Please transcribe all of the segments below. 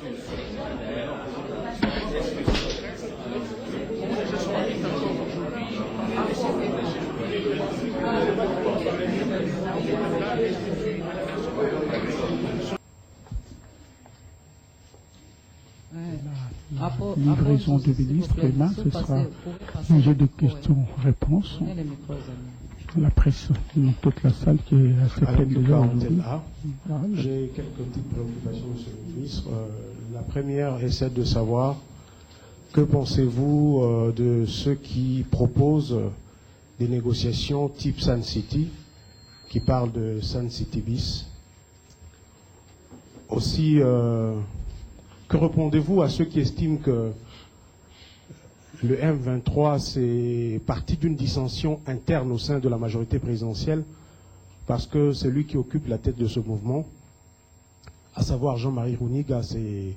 La livraison du ministre, et là, ce sera un jeu de questions-réponses. La presse dans toute la salle qui est assez pleine déjà aujourd'hui. J'ai quelques petites préoccupations, monsieur le ministre. La première est celle de savoir que pensez-vous de ceux qui proposent des négociations type Sun City, qui parlent de Sun City bis. Aussi, que répondez-vous à ceux qui estiment que le M23, c'est parti d'une dissension interne au sein de la majorité présidentielle, parce que c'est lui qui occupe la tête de ce mouvement, à savoir Jean-Marie Rouniga, c'est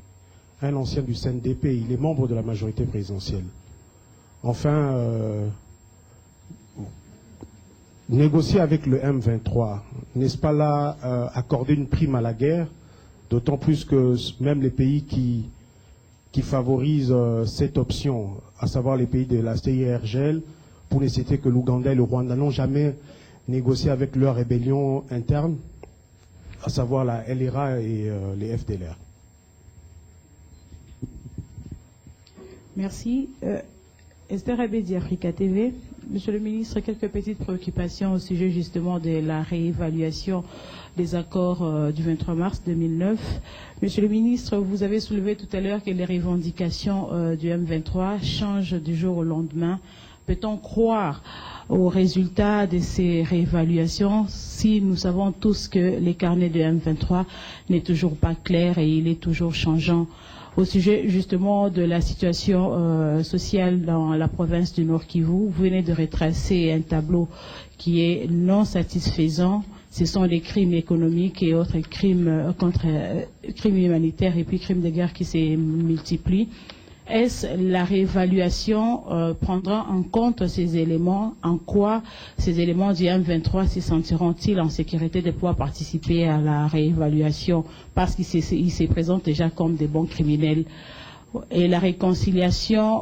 un ancien du CNDP, il est membre de la majorité présidentielle. Enfin, négocier avec le M23, n'est-ce pas là accorder une prime à la guerre, d'autant plus que même les pays qui favorisent cette option, à savoir les pays de la CIRGL, pour ne citer que l'Ouganda et le Rwanda, n'ont jamais négocié avec leur rébellion interne, à savoir la LRA et les FDLR. Merci. Esther Abedi, Africa TV. Monsieur le ministre, quelques petites préoccupations au sujet justement de la réévaluation des accords du 23 mars 2009. Monsieur le ministre, vous avez soulevé tout à l'heure que les revendications du M23 changent du jour au lendemain. Peut-on croire aux résultats de ces réévaluations si nous savons tous que les carnets de M23 n'est toujours pas clair et il est toujours changeant? Au sujet justement de la situation sociale dans la province du Nord Kivu, vous venez de retracer un tableau qui est non satisfaisant. Ce sont des crimes économiques et autres crimes crimes humanitaires et puis crimes de guerre qui se multiplient. Est-ce la réévaluation prendra en compte ces éléments? En quoi ces éléments du M23 se sentiront-ils en sécurité de pouvoir participer à la réévaluation parce qu'ils se présentent déjà comme des bons criminels? Et la réconciliation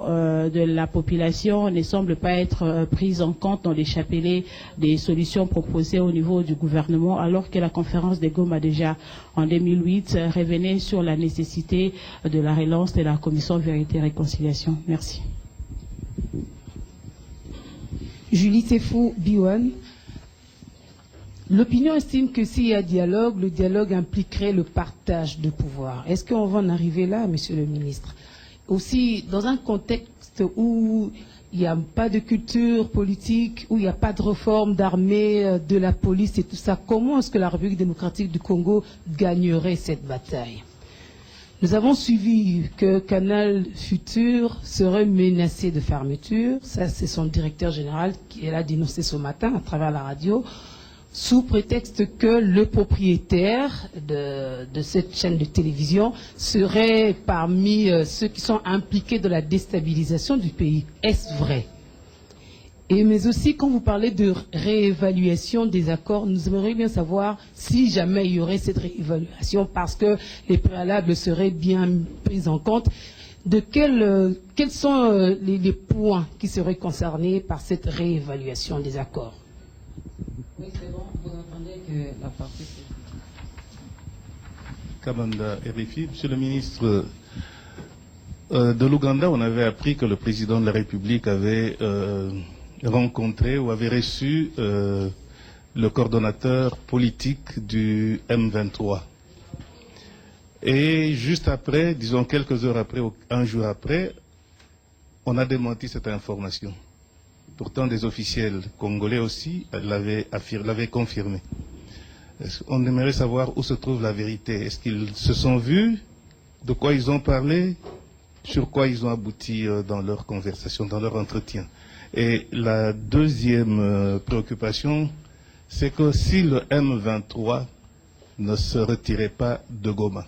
de la population ne semble pas être prise en compte dans les chapelets des solutions proposées au niveau du gouvernement, alors que la conférence de Goma déjà en 2008 revenait sur la nécessité de la relance de la commission Vérité et Réconciliation. Merci. Julie Tefou, B1. L'opinion estime que s'il y a dialogue, le dialogue impliquerait le partage de pouvoir. Est-ce qu'on va en arriver là, monsieur le ministre? Aussi, dans un contexte où il n'y a pas de culture politique, où il n'y a pas de réforme d'armée, de la police et tout ça, comment est-ce que la République démocratique du Congo gagnerait cette bataille? Nous avons suivi que Canal Futur serait menacé de fermeture. Ça, c'est son directeur général qui l'a dénoncé ce matin à travers la radio, sous prétexte que le propriétaire de cette chaîne de télévision serait parmi ceux qui sont impliqués dans la déstabilisation du pays. Est-ce vrai? Mais aussi, quand vous parlez de réévaluation des accords, nous aimerions bien savoir si jamais il y aurait cette réévaluation, parce que les préalables seraient bien pris en compte. Quels sont les points qui seraient concernés par cette réévaluation des accords? Oui, c'est bon. Vous entendez que la partie... Kabanda RFI. Monsieur le ministre, de l'Ouganda, on avait appris que le président de la République avait rencontré ou avait reçu le coordonnateur politique du M23. Et juste après, disons quelques heures après, ou un jour après, on a démenti cette information. Pourtant, des officiels congolais aussi l'avaient confirmé. On aimerait savoir où se trouve la vérité. Est-ce qu'ils se sont vus? De quoi ils ont parlé? Sur quoi ils ont abouti dans leur conversation, dans leur entretien? Et la deuxième préoccupation, c'est que si le M23 ne se retirait pas de Goma,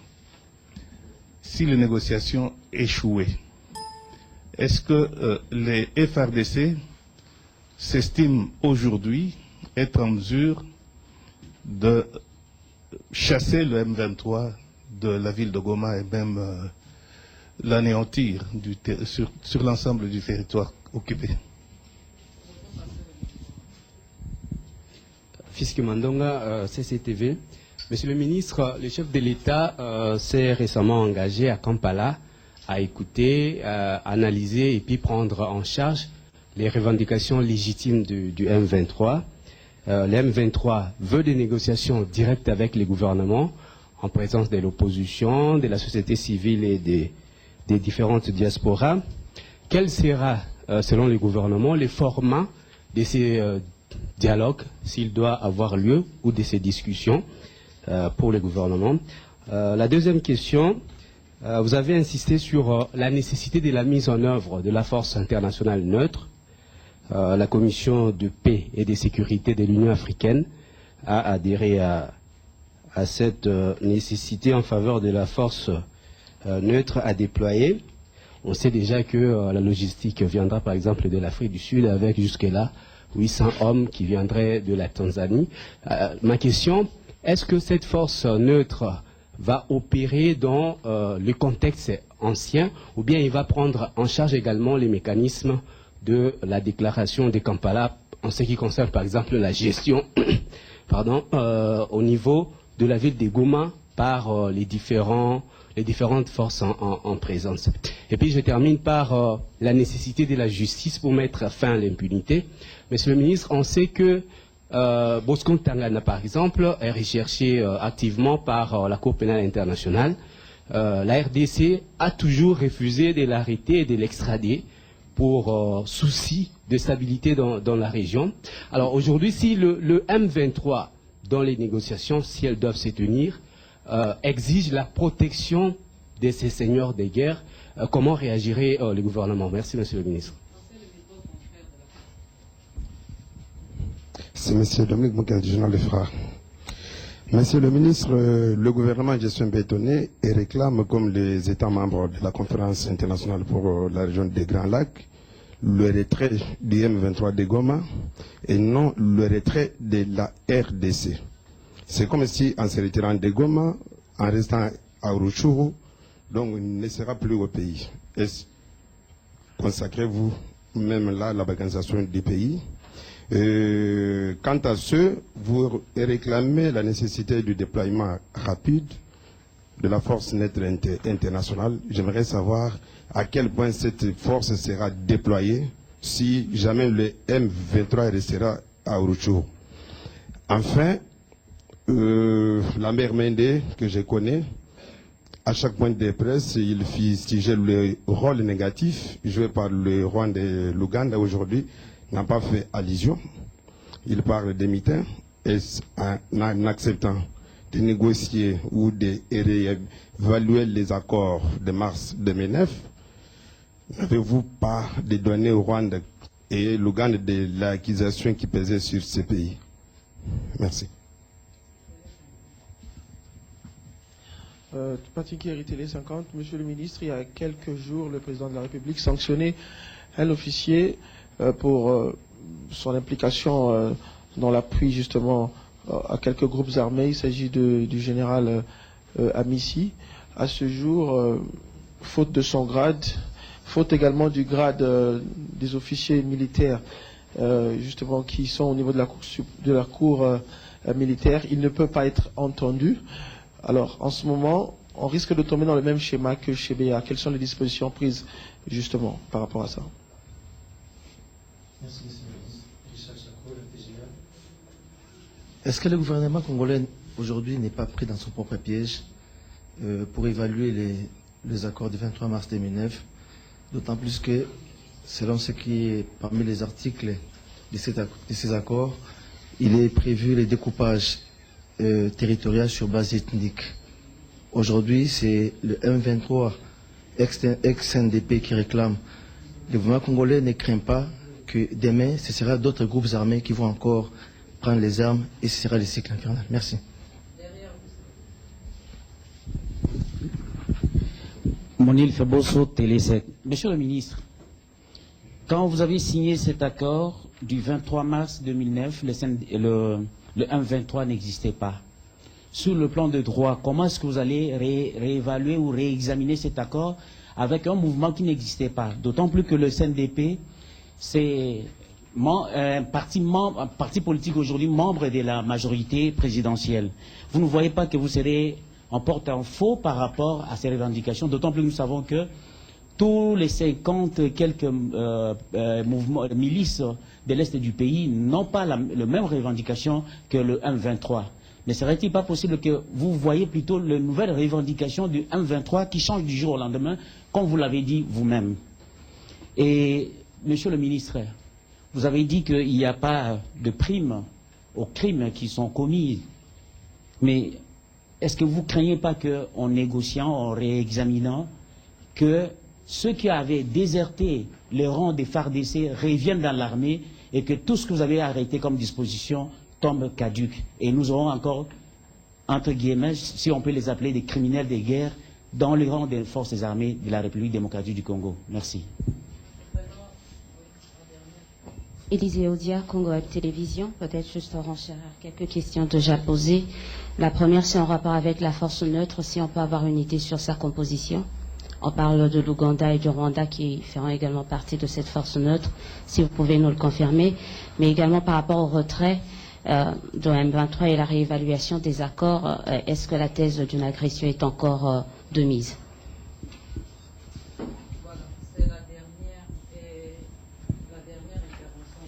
si les négociations échouaient, est-ce que les FRDC s'estiment aujourd'hui être en mesure de chasser le M23 de la ville de Goma et même l'anéantir sur l'ensemble du territoire occupé. Fiske Mandonga, CCTV. Monsieur le ministre, le chef de l'État s'est récemment engagé à Kampala à écouter, analyser et puis prendre en charge les revendications légitimes du M23. Le M23 veut des négociations directes avec les gouvernements en présence de l'opposition, de la société civile et des différentes diasporas. Quel sera, selon les gouvernements, le format de ces dialogues, s'il doit avoir lieu, ou de ces discussions pour le gouvernement? La deuxième question, vous avez insisté sur la nécessité de la mise en œuvre de la force internationale neutre. La Commission de paix et de sécurité de l'Union africaine a adhéré à cette nécessité en faveur de la force neutre à déployer. On sait déjà que la logistique viendra par exemple de l'Afrique du Sud avec jusque-là 800 hommes qui viendraient de la Tanzanie. Ma question, est-ce que cette force neutre va opérer dans le contexte ancien ou bien il va prendre en charge également les mécanismes de la déclaration de Kampala en ce qui concerne par exemple la gestion au niveau de la ville de Goma par les différentes forces en présence. Et puis je termine par la nécessité de la justice pour mettre fin à l'impunité. Monsieur le ministre, on sait que Bosco Ntaganda, par exemple, est recherché activement par la Cour pénale internationale. La RDC a toujours refusé de l'arrêter et de l'extrader pour souci de stabilité dans la région. Alors aujourd'hui, si le M23, dans les négociations, si elles doivent se tenir, exige la protection de ces seigneurs de guerre, comment réagirait le gouvernement? Merci, monsieur le ministre. C'est monsieur Dominique Mouken du journal Le Phare. Monsieur le ministre, le gouvernement est gestion bétonné et réclame, comme les États membres de la conférence internationale pour la région des Grands Lacs, le retrait du M23 de Goma et non le retrait de la RDC. C'est comme si, en se retirant de Goma, en restant à Rutshuru, donc il ne sera plus au pays. Consacrez-vous même là la organisation du pays. Quant à ceux, vous réclamez la nécessité du déploiement rapide de la force neutre internationale. J'aimerais savoir à quel point cette force sera déployée si jamais le M23 restera à Rutshuru. Enfin, la mère Mende, que je connais, à chaque point de presse, il fustigeait le rôle négatif joué par le roi de l'Ouganda aujourd'hui, n'a pas fait allusion. Il parle des mitins et en acceptant de négocier ou de réévaluer les accords de mars 2009, n'avez-vous pas de données au Rwanda et l'Ouganda de l'accusation qui pesait sur ces pays? Merci. Patinki Télé 50, Monsieur le ministre, il y a quelques jours, le président de la République sanctionnait un officier pour son implication dans l'appui justement à quelques groupes armés. Il s'agit du général Amissi. À ce jour, faute de son grade, faute également du grade des officiers militaires justement qui sont au niveau de la cour militaire, il ne peut pas être entendu. Alors, en ce moment, on risque de tomber dans le même schéma que chez BA. Quelles sont les dispositions prises, justement, par rapport à ça? Merci, monsieur le ministre. Richard Chako, le TGA. Est-ce que le gouvernement congolais, aujourd'hui, n'est pas pris dans son propre piège pour évaluer les accords du 23 mars 2009, d'autant plus que, selon ce qui est parmi les articles de ces accords, il est prévu le découpage territorial sur base ethnique. Aujourd'hui, c'est le M23 ex-NDP qui réclame. Le gouvernement congolais ne craint pas que demain, ce sera d'autres groupes armés qui vont encore prendre les armes et ce sera le cycle infernal. Merci. Monil Feboso, Télé 7. Monsieur le ministre, quand vous avez signé cet accord du 23 mars 2009, le M23 n'existait pas. sur le plan de droit, comment est-ce que vous allez réévaluer ou réexaminer cet accord avec un mouvement qui n'existait pas? D'autant plus que le CNDP, c'est un parti politique aujourd'hui membre de la majorité présidentielle. Vous ne voyez pas que vous serez en porte-à-faux par rapport à ces revendications, d'autant plus que nous savons que tous les 50 quelques mouvements, milices de l'Est du pays n'ont pas la même revendication que le M23. Ne serait-il pas possible que vous voyez plutôt les nouvelles revendications du M23 qui changent du jour au lendemain, comme vous l'avez dit vous-même? Et, Monsieur le ministre, vous avez dit qu'il n'y a pas de prime aux crimes qui sont commis. Mais est-ce que vous ne craignez pas qu'en négociant, en réexaminant, que ceux qui avaient déserté les rangs des FARDC reviennent dans l'armée et que tout ce que vous avez arrêté comme disposition tombe caduque? Et nous aurons encore, entre guillemets, si on peut les appeler des criminels de guerre, dans les rangs des forces armées de la République démocratique du Congo. Merci. Élisée Odia, Congo Web Télévision. Peut-être juste renchérir quelques questions déjà posées. La première, c'est en rapport avec la force neutre, si on peut avoir une idée sur sa composition. On parle de l'Ouganda et du Rwanda qui feront également partie de cette force neutre, si vous pouvez nous le confirmer. Mais également par rapport au retrait de M23 et la réévaluation des accords, est-ce que la thèse d'une agression est encore de mise? Voilà, c'est la dernière intervention.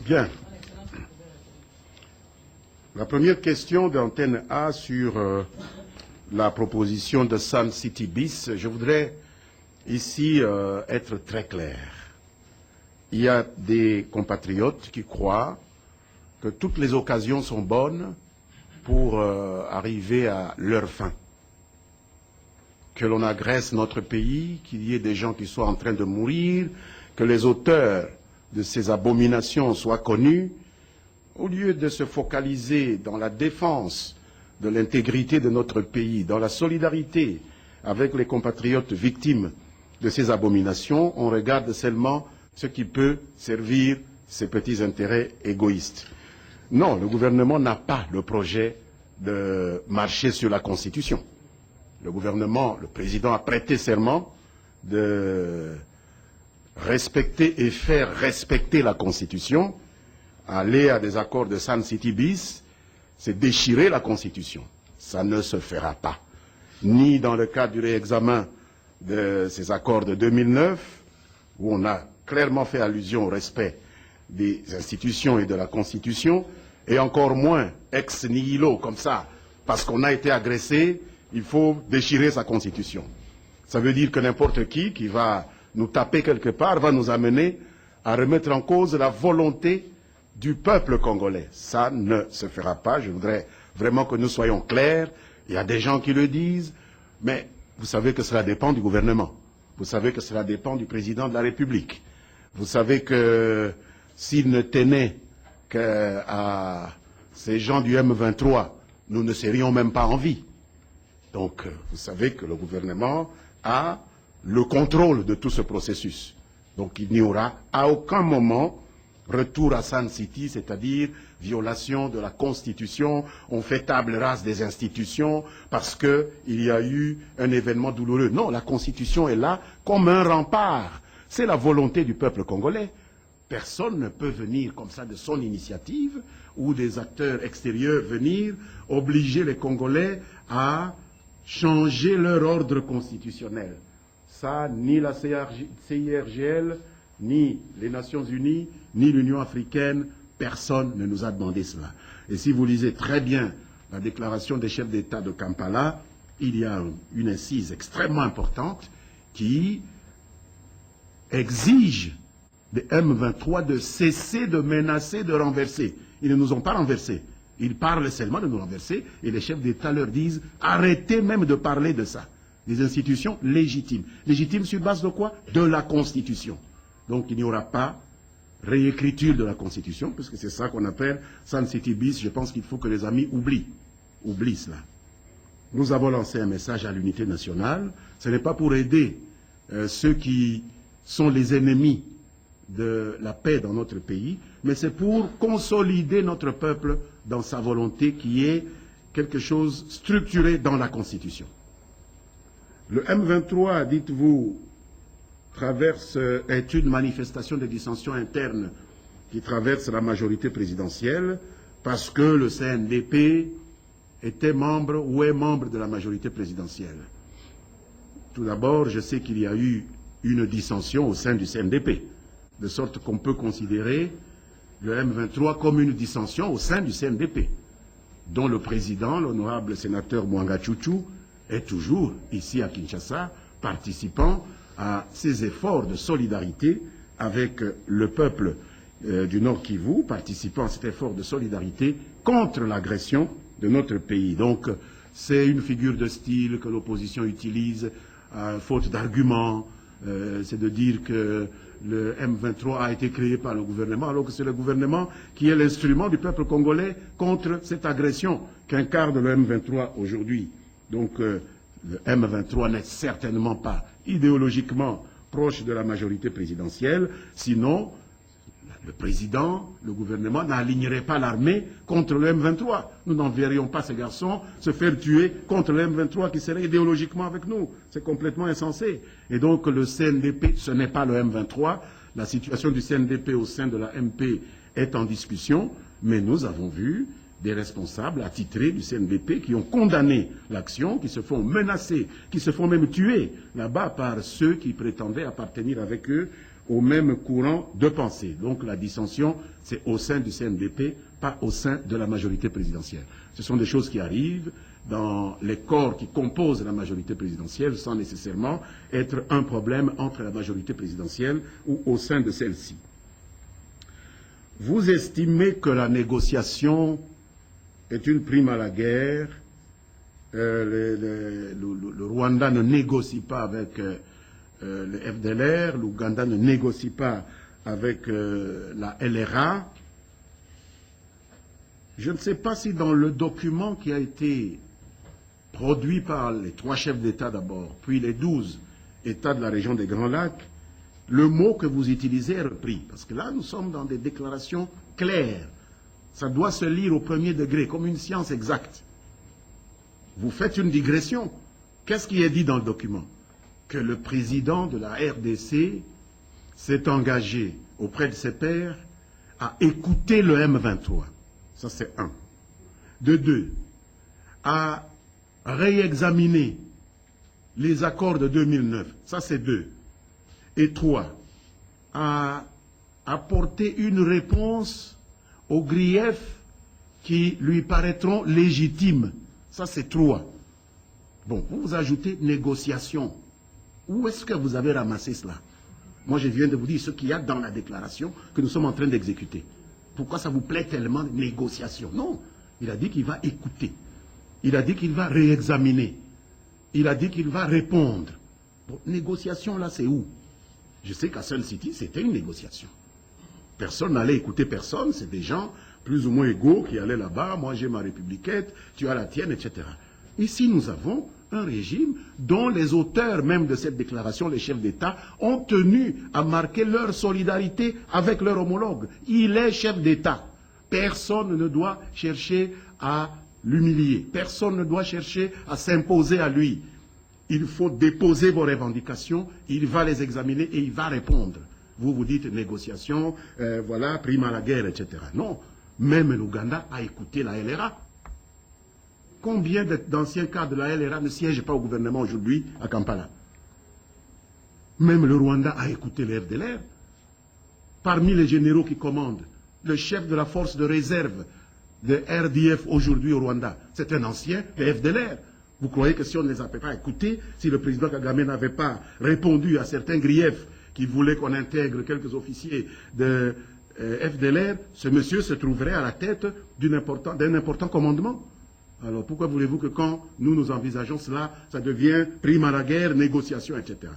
Bien. La première question d'Antenne A sur la proposition de Sun City Bis, je voudrais ici être très clair. Il y a des compatriotes qui croient que toutes les occasions sont bonnes pour arriver à leur fin. Que l'on agresse notre pays, qu'il y ait des gens qui soient en train de mourir, que les auteurs de ces abominations soient connus, au lieu de se focaliser dans la défense de l'intégrité de notre pays, dans la solidarité avec les compatriotes victimes de ces abominations, on regarde seulement ce qui peut servir ses petits intérêts égoïstes. Non, le gouvernement n'a pas le projet de marcher sur la Constitution. Le gouvernement, le président a prêté serment de respecter et faire respecter la Constitution. Aller à des accords de Sun City Bis, c'est déchirer la Constitution. Ça ne se fera pas. Ni dans le cadre du réexamen de ces accords de 2009, où on a clairement fait allusion au respect des institutions et de la Constitution, et encore moins ex nihilo, comme ça, parce qu'on a été agressé, il faut déchirer sa Constitution. Ça veut dire que n'importe qui va nous taper quelque part, va nous amener à remettre en cause la volonté du peuple congolais. Ça ne se fera pas. Je voudrais vraiment que nous soyons clairs. Il y a des gens qui le disent, mais vous savez que cela dépend du gouvernement. Vous savez que cela dépend du président de la République. Vous savez que s'il ne tenait qu'à ces gens du M23, nous ne serions même pas en vie. Donc, vous savez que le gouvernement a le contrôle de tout ce processus. Donc, il n'y aura à aucun moment retour à Sun City, c'est-à-dire violation de la Constitution, on fait table rase des institutions parce qu'il y a eu un événement douloureux. Non, la Constitution est là comme un rempart. C'est la volonté du peuple congolais. Personne ne peut venir comme ça de son initiative ou des acteurs extérieurs venir obliger les Congolais à changer leur ordre constitutionnel. Ça, ni la CIRGL, ni les Nations Unies, ni l'Union africaine, personne ne nous a demandé cela. Et si vous lisez très bien la déclaration des chefs d'État de Kampala, il y a une incise extrêmement importante qui exige des M23 de cesser de menacer de renverser. Ils ne nous ont pas renversés. Ils parlent seulement de nous renverser et les chefs d'État leur disent arrêtez même de parler de ça. Des institutions légitimes. Légitimes sur base de quoi? De la Constitution. Donc il n'y aura pas réécriture de la Constitution, parce que c'est ça qu'on appelle Sun City Bis. Je pense qu'il faut que les amis oublient cela. Nous avons lancé un message à l'unité nationale. Ce n'est pas pour aider ceux qui sont les ennemis de la paix dans notre pays, mais c'est pour consolider notre peuple dans sa volonté qui est quelque chose structuré dans la Constitution. Le M23, dites-vous, est une manifestation de dissension interne qui traverse la majorité présidentielle parce que le CNDP était membre ou est membre de la majorité présidentielle. Tout d'abord, je sais qu'il y a eu une dissension au sein du CNDP, de sorte qu'on peut considérer le M23 comme une dissension au sein du CNDP, dont le président, l'honorable sénateur Mwanga Chouchou, est toujours ici à Kinshasa, participant à ces efforts de solidarité avec le peuple du Nord Kivu, participant à cet effort de solidarité contre l'agression de notre pays. Donc, c'est une figure de style que l'opposition utilise, faute d'arguments, c'est de dire que le M23 a été créé par le gouvernement, alors que c'est le gouvernement qui est l'instrument du peuple congolais contre cette agression qu'incarne le M23 aujourd'hui. Donc, le M23 n'est certainement pas idéologiquement proche de la majorité présidentielle, sinon le président, le gouvernement n'alignerait pas l'armée contre le M23. Nous n'enverrions pas ces garçons se faire tuer contre le M23 qui serait idéologiquement avec nous. C'est complètement insensé. Et donc le CNDP, ce n'est pas le M23. La situation du CNDP au sein de la MP est en discussion, mais nous avons vu des responsables attitrés du CNDP qui ont condamné l'action, qui se font menacer, qui se font même tuer là-bas par ceux qui prétendaient appartenir avec eux au même courant de pensée. Donc la dissension, c'est au sein du CNDP, pas au sein de la majorité présidentielle. Ce sont des choses qui arrivent dans les corps qui composent la majorité présidentielle sans nécessairement être un problème entre la majorité présidentielle ou au sein de celle-ci. Vous estimez que la négociation est une prime à la guerre. Le Rwanda ne négocie pas avec le FDLR, l'Ouganda ne négocie pas avec la LRA. Je ne sais pas si dans le document qui a été produit par les 3 chefs d'État d'abord, puis les 12 États de la région des Grands Lacs, le mot que vous utilisez est repris. Parce que là, nous sommes dans des déclarations claires. Ça doit se lire au premier degré, comme une science exacte. Vous faites une digression. Qu'est-ce qui est dit dans le document? Que le président de la RDC s'est engagé auprès de ses pairs à écouter le M23. Ça, c'est 1. De 2, à réexaminer les accords de 2009. Ça, c'est 2. Et 3, à apporter une réponse aux griefs qui lui paraîtront légitimes. Ça, c'est 3. Bon, vous ajoutez négociation. Où est-ce que vous avez ramassé cela? Moi, je viens de vous dire ce qu'il y a dans la déclaration que nous sommes en train d'exécuter. Pourquoi ça vous plaît tellement, négociation? Non, il a dit qu'il va écouter. Il a dit qu'il va réexaminer. Il a dit qu'il va répondre. Bon, négociation, là, c'est où? Je sais qu'à Sun City, c'était une négociation. Personne n'allait écouter personne, c'est des gens plus ou moins égaux qui allaient là-bas, moi j'ai ma républiquette, tu as la tienne, etc. Ici, nous avons un régime dont les auteurs même de cette déclaration, les chefs d'État, ont tenu à marquer leur solidarité avec leur homologue. Il est chef d'État. Personne ne doit chercher à l'humilier. Personne ne doit chercher à s'imposer à lui. Il faut déposer vos revendications, il va les examiner et il va répondre. Vous vous dites négociation, voilà, prime à la guerre, etc. Non, même l'Ouganda a écouté la LRA. Combien d'anciens cadres de la LRA ne siègent pas au gouvernement aujourd'hui à Kampala? Même le Rwanda a écouté le FDLR. Parmi les généraux qui commandent, le chef de la force de réserve de RDF aujourd'hui au Rwanda, c'est un ancien de FDLR. Vous croyez que si on ne les avait pas écoutés, si le président Kagame n'avait pas répondu à certains griefs qui voulaient qu'on intègre quelques officiers de FDLR, ce monsieur se trouverait à la tête d'un important commandement? Alors pourquoi voulez-vous que quand nous envisageons cela, ça devient prime à la guerre, négociation, etc.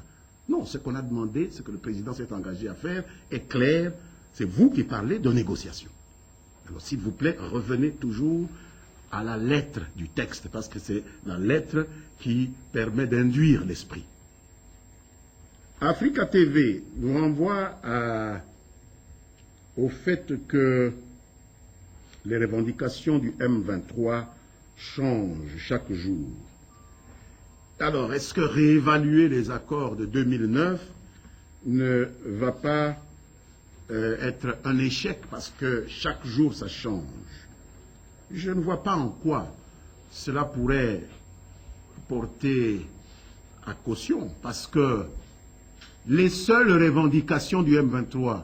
Non, ce qu'on a demandé, ce que le président s'est engagé à faire est clair. C'est vous qui parlez de négociation. Alors s'il vous plaît, revenez toujours à la lettre du texte, parce que c'est la lettre qui permet d'induire l'esprit. Africa TV nous renvoie au fait que les revendications du M23 changent chaque jour. Alors, est-ce que réévaluer les accords de 2009 ne va pas être un échec parce que chaque jour ça change? Je ne vois pas en quoi cela pourrait porter à caution, parce que les seules revendications du M23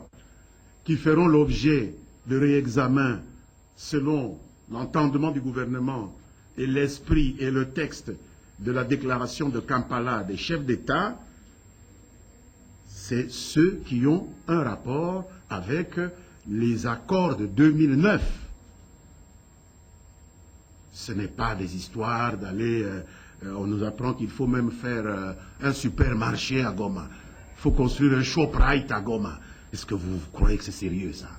qui feront l'objet de réexamen selon l'entendement du gouvernement et l'esprit et le texte de la déclaration de Kampala des chefs d'État, c'est ceux qui ont un rapport avec les accords de 2009. Ce n'est pas des histoires d'aller... on nous apprend qu'il faut même faire un supermarché à Goma. Il faut construire un ShopRite à Goma. Est-ce que vous croyez que c'est sérieux, ça?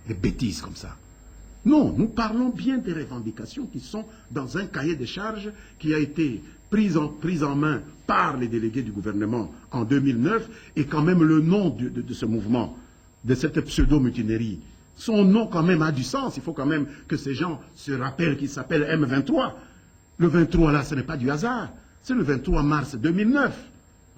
Des bêtises comme ça? Non, nous parlons bien des revendications qui sont dans un cahier de charges qui a été pris en main par les délégués du gouvernement en 2009, et quand même le nom de ce mouvement, de cette pseudo-mutinerie, son nom quand même a du sens. Il faut quand même que ces gens se rappellent qu'il s'appelle M23. Le 23 là, ce n'est pas du hasard, c'est le 23 mars 2009.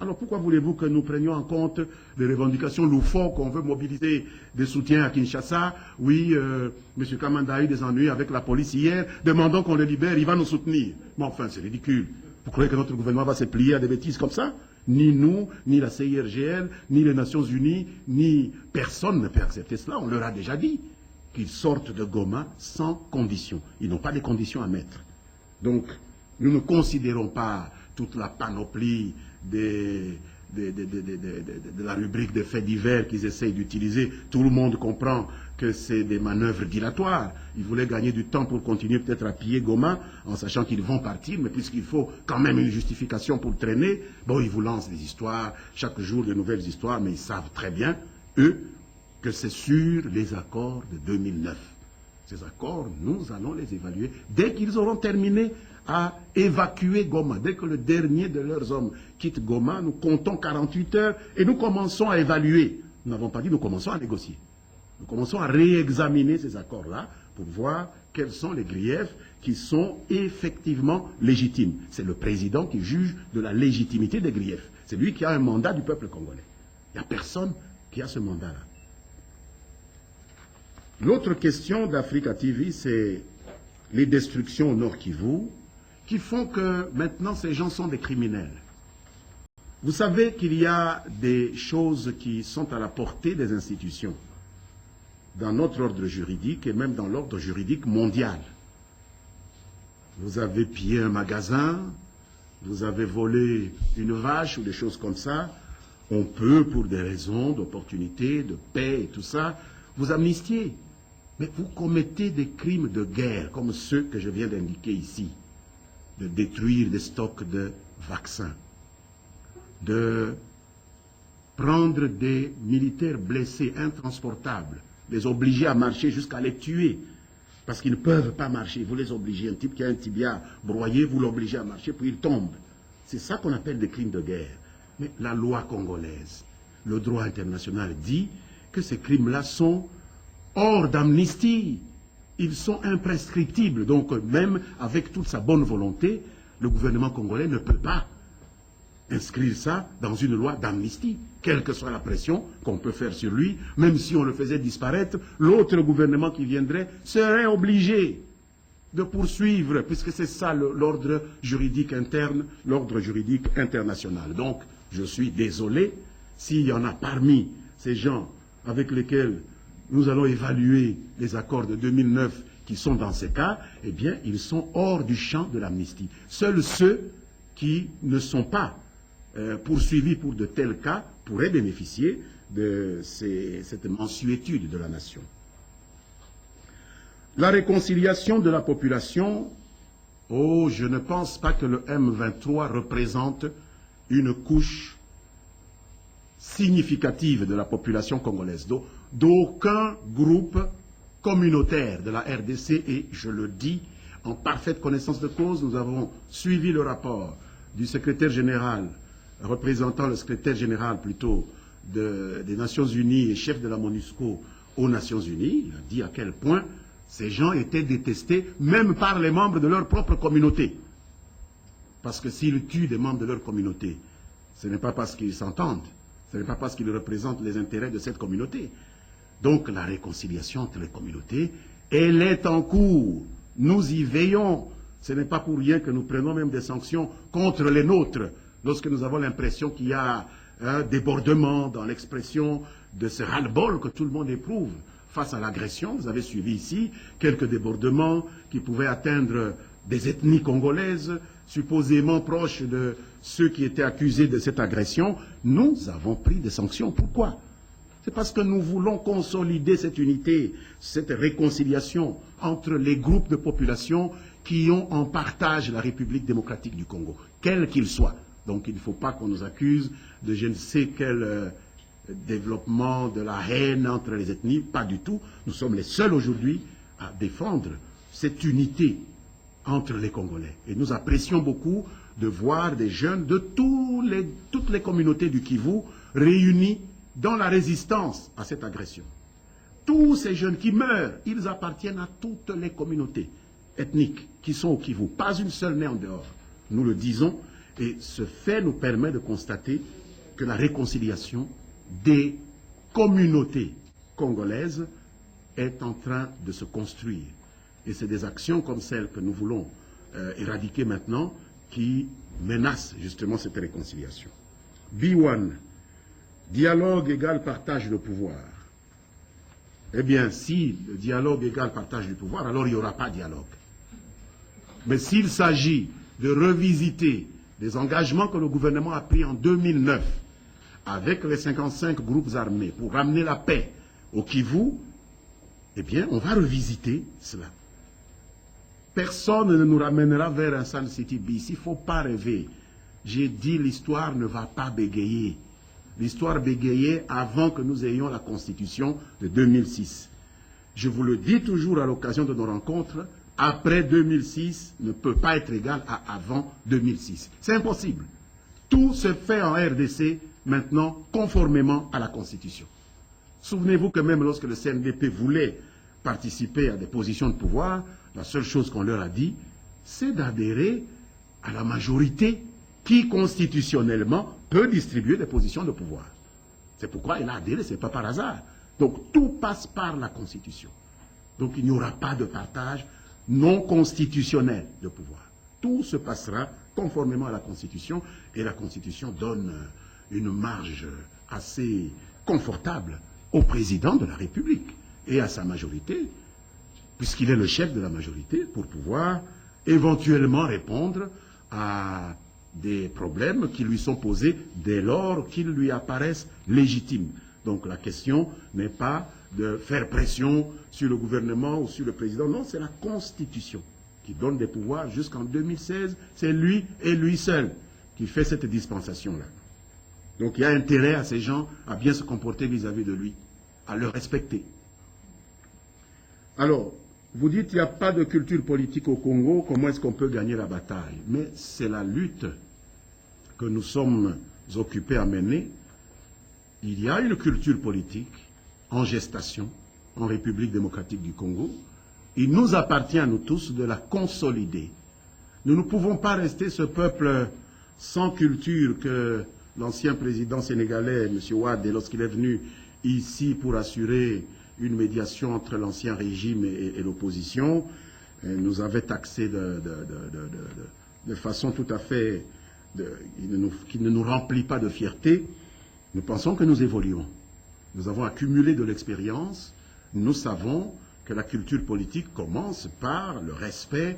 Alors pourquoi voulez-vous que nous prenions en compte les revendications loufoques qu'on veut mobiliser des soutiens à Kinshasa? Oui, M. Kamanda a eu des ennuis avec la police hier, demandons qu'on le libère, il va nous soutenir. Mais enfin, c'est ridicule. Vous croyez que notre gouvernement va se plier à des bêtises comme ça? Ni nous, ni la CIRGL, ni les Nations Unies, ni personne ne peut accepter cela. On leur a déjà dit qu'ils sortent de Goma sans conditions. Ils n'ont pas de conditions à mettre. Donc, nous ne considérons pas toute la panoplie de la rubrique des faits divers qu'ils essayent d'utiliser. Tout le monde comprend que c'est des manœuvres dilatoires. Ils voulaient gagner du temps pour continuer peut-être à piller Goma, en sachant qu'ils vont partir, mais puisqu'il faut quand même une justification pour traîner, bon, ils vous lancent des histoires, chaque jour de nouvelles histoires, mais ils savent très bien, eux, que c'est sur les accords de 2009. Ces accords, nous allons les évaluer dès qu'ils auront terminé à évacuer Goma. Dès que le dernier de leurs hommes quitte Goma, nous comptons 48 heures et nous commençons à évaluer. Nous n'avons pas dit nous commençons à négocier. Nous commençons à réexaminer ces accords-là pour voir quels sont les griefs qui sont effectivement légitimes. C'est le président qui juge de la légitimité des griefs. C'est lui qui a un mandat du peuple congolais. Il n'y a personne qui a ce mandat-là. L'autre question d'Africa TV, c'est les destructions au Nord Kivu, qui font que maintenant ces gens sont des criminels. Vous savez qu'il y a des choses qui sont à la portée des institutions, dans notre ordre juridique et même dans l'ordre juridique mondial. Vous avez pillé un magasin, vous avez volé une vache ou des choses comme ça, on peut, pour des raisons d'opportunité, de paix et tout ça, vous amnistier. Mais vous commettez des crimes de guerre, comme ceux que je viens d'indiquer ici, de détruire des stocks de vaccins, de prendre des militaires blessés, intransportables, les obliger à marcher jusqu'à les tuer, parce qu'ils ne peuvent pas marcher. Vous les obligez. Un type qui a un tibia broyé, vous l'obligez à marcher, puis il tombe. C'est ça qu'on appelle des crimes de guerre. Mais la loi congolaise, le droit international dit que ces crimes-là sont hors d'amnistie. Ils sont imprescriptibles. Donc même avec toute sa bonne volonté, le gouvernement congolais ne peut pas inscrire ça dans une loi d'amnistie. Quelle que soit la pression qu'on peut faire sur lui, même si on le faisait disparaître, l'autre gouvernement qui viendrait serait obligé de poursuivre, puisque c'est ça l'ordre juridique interne, l'ordre juridique international. Donc, je suis désolé s'il y en a parmi ces gens avec lesquels nous allons évaluer les accords de 2009 qui sont dans ces cas, eh bien, ils sont hors du champ de l'amnistie. Seuls ceux qui ne sont pas poursuivis pour de tels cas pourraient bénéficier de cette mansuétude de la nation. La réconciliation de la population, oh, je ne pense pas que le M23 représente une couche significative de la population congolaise, d'aucun groupe communautaire de la RDC, et je le dis en parfaite connaissance de cause. Nous avons suivi le rapport du secrétaire général, représentant le secrétaire général plutôt des Nations Unies et chef de la MONUSCO aux Nations Unies. Il a dit à quel point Ces gens étaient détestés même par les membres de leur propre communauté. Parce que s'ils tuent des membres de leur communauté, ce n'est pas parce qu'ils s'entendent, ce n'est pas parce qu'ils représentent les intérêts de cette communauté. Donc la réconciliation entre les communautés, elle est en cours. Nous y veillons. Ce n'est pas pour rien que nous prenons même des sanctions contre les nôtres, lorsque nous avons l'impression qu'il y a un débordement dans l'expression de ce ras-le-bol que tout le monde éprouve face à l'agression. Vous avez suivi ici quelques débordements qui pouvaient atteindre des ethnies congolaises, supposément proches de ceux qui étaient accusés de cette agression. Nous avons pris des sanctions. Pourquoi? C'est parce que nous voulons consolider cette unité, cette réconciliation entre les groupes de population qui ont en partage la République démocratique du Congo, quel qu'il soit. Donc il ne faut pas qu'on nous accuse de je ne sais quel développement de la haine entre les ethnies, pas du tout. Nous sommes les seuls aujourd'hui à défendre cette unité entre les Congolais. Et nous apprécions beaucoup de voir des jeunes de toutes les communautés du Kivu réunis dans la résistance à cette agression. Tous ces jeunes qui meurent, ils appartiennent à toutes les communautés ethniques qui sont au Kivu. Pas une seule n'est en dehors. Nous le disons, et ce fait nous permet de constater que la réconciliation des communautés congolaises est en train de se construire. Et c'est des actions comme celles que nous voulons éradiquer maintenant qui menacent justement cette réconciliation. B1, dialogue égale partage de pouvoir. Eh bien, si le dialogue égale partage du pouvoir, alors il n'y aura pas de dialogue. Mais s'il s'agit de revisiter des engagements que le gouvernement a pris en 2009 avec les 55 groupes armés pour ramener la paix au Kivu, eh bien, on va revisiter cela. Personne ne nous ramènera vers un Sun City bis. Il ne faut pas rêver. J'ai dit, l'histoire ne va pas bégayer. L'histoire bégayait avant que nous ayons la Constitution de 2006. Je vous le dis toujours à l'occasion de nos rencontres, après 2006 ne peut pas être égal à avant 2006. C'est impossible. Tout se fait en RDC maintenant conformément à la Constitution. Souvenez-vous que même lorsque le CNDP voulait participer à des positions de pouvoir, la seule chose qu'on leur a dit, c'est d'adhérer à la majorité qui constitutionnellement peut distribuer des positions de pouvoir. C'est pourquoi il a adhéré, ce n'est pas par hasard. Donc tout passe par la Constitution. Donc il n'y aura pas de partage non constitutionnel de pouvoir. Tout se passera conformément à la Constitution, et la Constitution donne une marge assez confortable au président de la République et à sa majorité, puisqu'il est le chef de la majorité, pour pouvoir éventuellement répondre à des problèmes qui lui sont posés dès lors qu'ils lui apparaissent légitimes. Donc la question n'est pas de faire pression sur le gouvernement ou sur le président, non, c'est la Constitution qui donne des pouvoirs jusqu'en 2016, c'est lui et lui seul qui fait cette dispensation-là. Donc il y a intérêt à ces gens à bien se comporter vis-à-vis de lui, à le respecter. Alors, vous dites qu'il n'y a pas de culture politique au Congo, comment est-ce qu'on peut gagner la bataille? Mais c'est la lutte que nous sommes occupés à mener. Il y a une culture politique en gestation en République démocratique du Congo. Il nous appartient à nous tous de la consolider. Nous ne pouvons pas rester ce peuple sans culture que l'ancien président sénégalais, M. Wade, lorsqu'il est venu ici pour assurer une médiation entre l'ancien régime et l'opposition, nous avait taxé de façon tout à fait qui ne nous remplit pas de fierté. Nous pensons que nous évoluons. Nous avons accumulé de l'expérience. Nous savons que la culture politique commence par le respect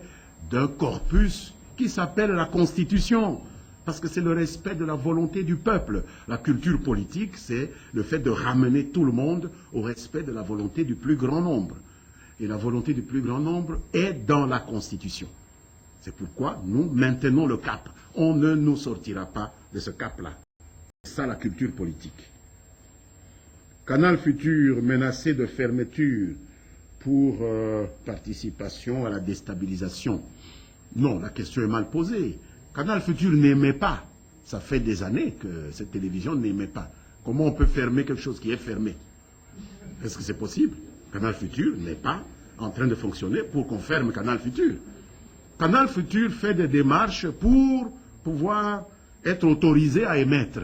d'un corpus qui s'appelle la Constitution. Parce que c'est le respect de la volonté du peuple. La culture politique, c'est le fait de ramener tout le monde au respect de la volonté du plus grand nombre. Et la volonté du plus grand nombre est dans la Constitution. C'est pourquoi nous maintenons le cap. On ne nous sortira pas de ce cap-là. C'est ça la culture politique. Canal Futur menacé de fermeture pour participation à la déstabilisation. Non, la question est mal posée. Canal Futur n'aimait pas. Ça fait des années que cette télévision n'aimait pas. Comment on peut fermer quelque chose qui est fermé? Est-ce que c'est possible? Canal Futur n'est pas en train de fonctionner pour qu'on ferme Canal Futur. Canal Futur fait des démarches pour pouvoir être autorisé à émettre.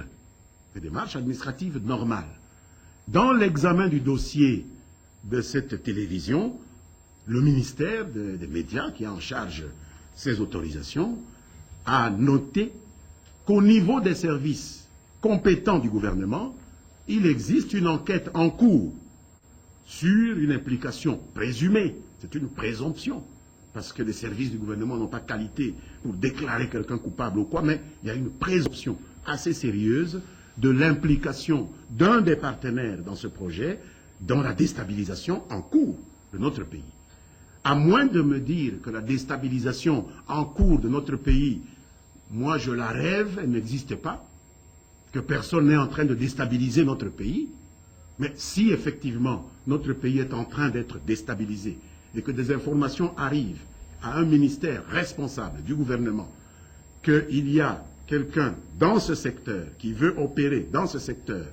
Des démarches administratives normales. Dans l'examen du dossier de cette télévision, le ministère des médias, qui est en charge de ces autorisations, a noté qu'au niveau des services compétents du gouvernement, il existe une enquête en cours sur une implication présumée. C'est une présomption, parce que les services du gouvernement n'ont pas qualité pour déclarer quelqu'un coupable ou quoi, mais il y a une présomption assez sérieuse de l'implication d'un des partenaires dans ce projet, dans la déstabilisation en cours de notre pays. À moins de me dire que la déstabilisation en cours de notre pays, moi je la rêve, elle n'existe pas, que personne n'est en train de déstabiliser notre pays, mais si effectivement notre pays est en train d'être déstabilisé et que des informations arrivent à un ministère responsable du gouvernement qu'il y a quelqu'un dans ce secteur qui veut opérer dans ce secteur,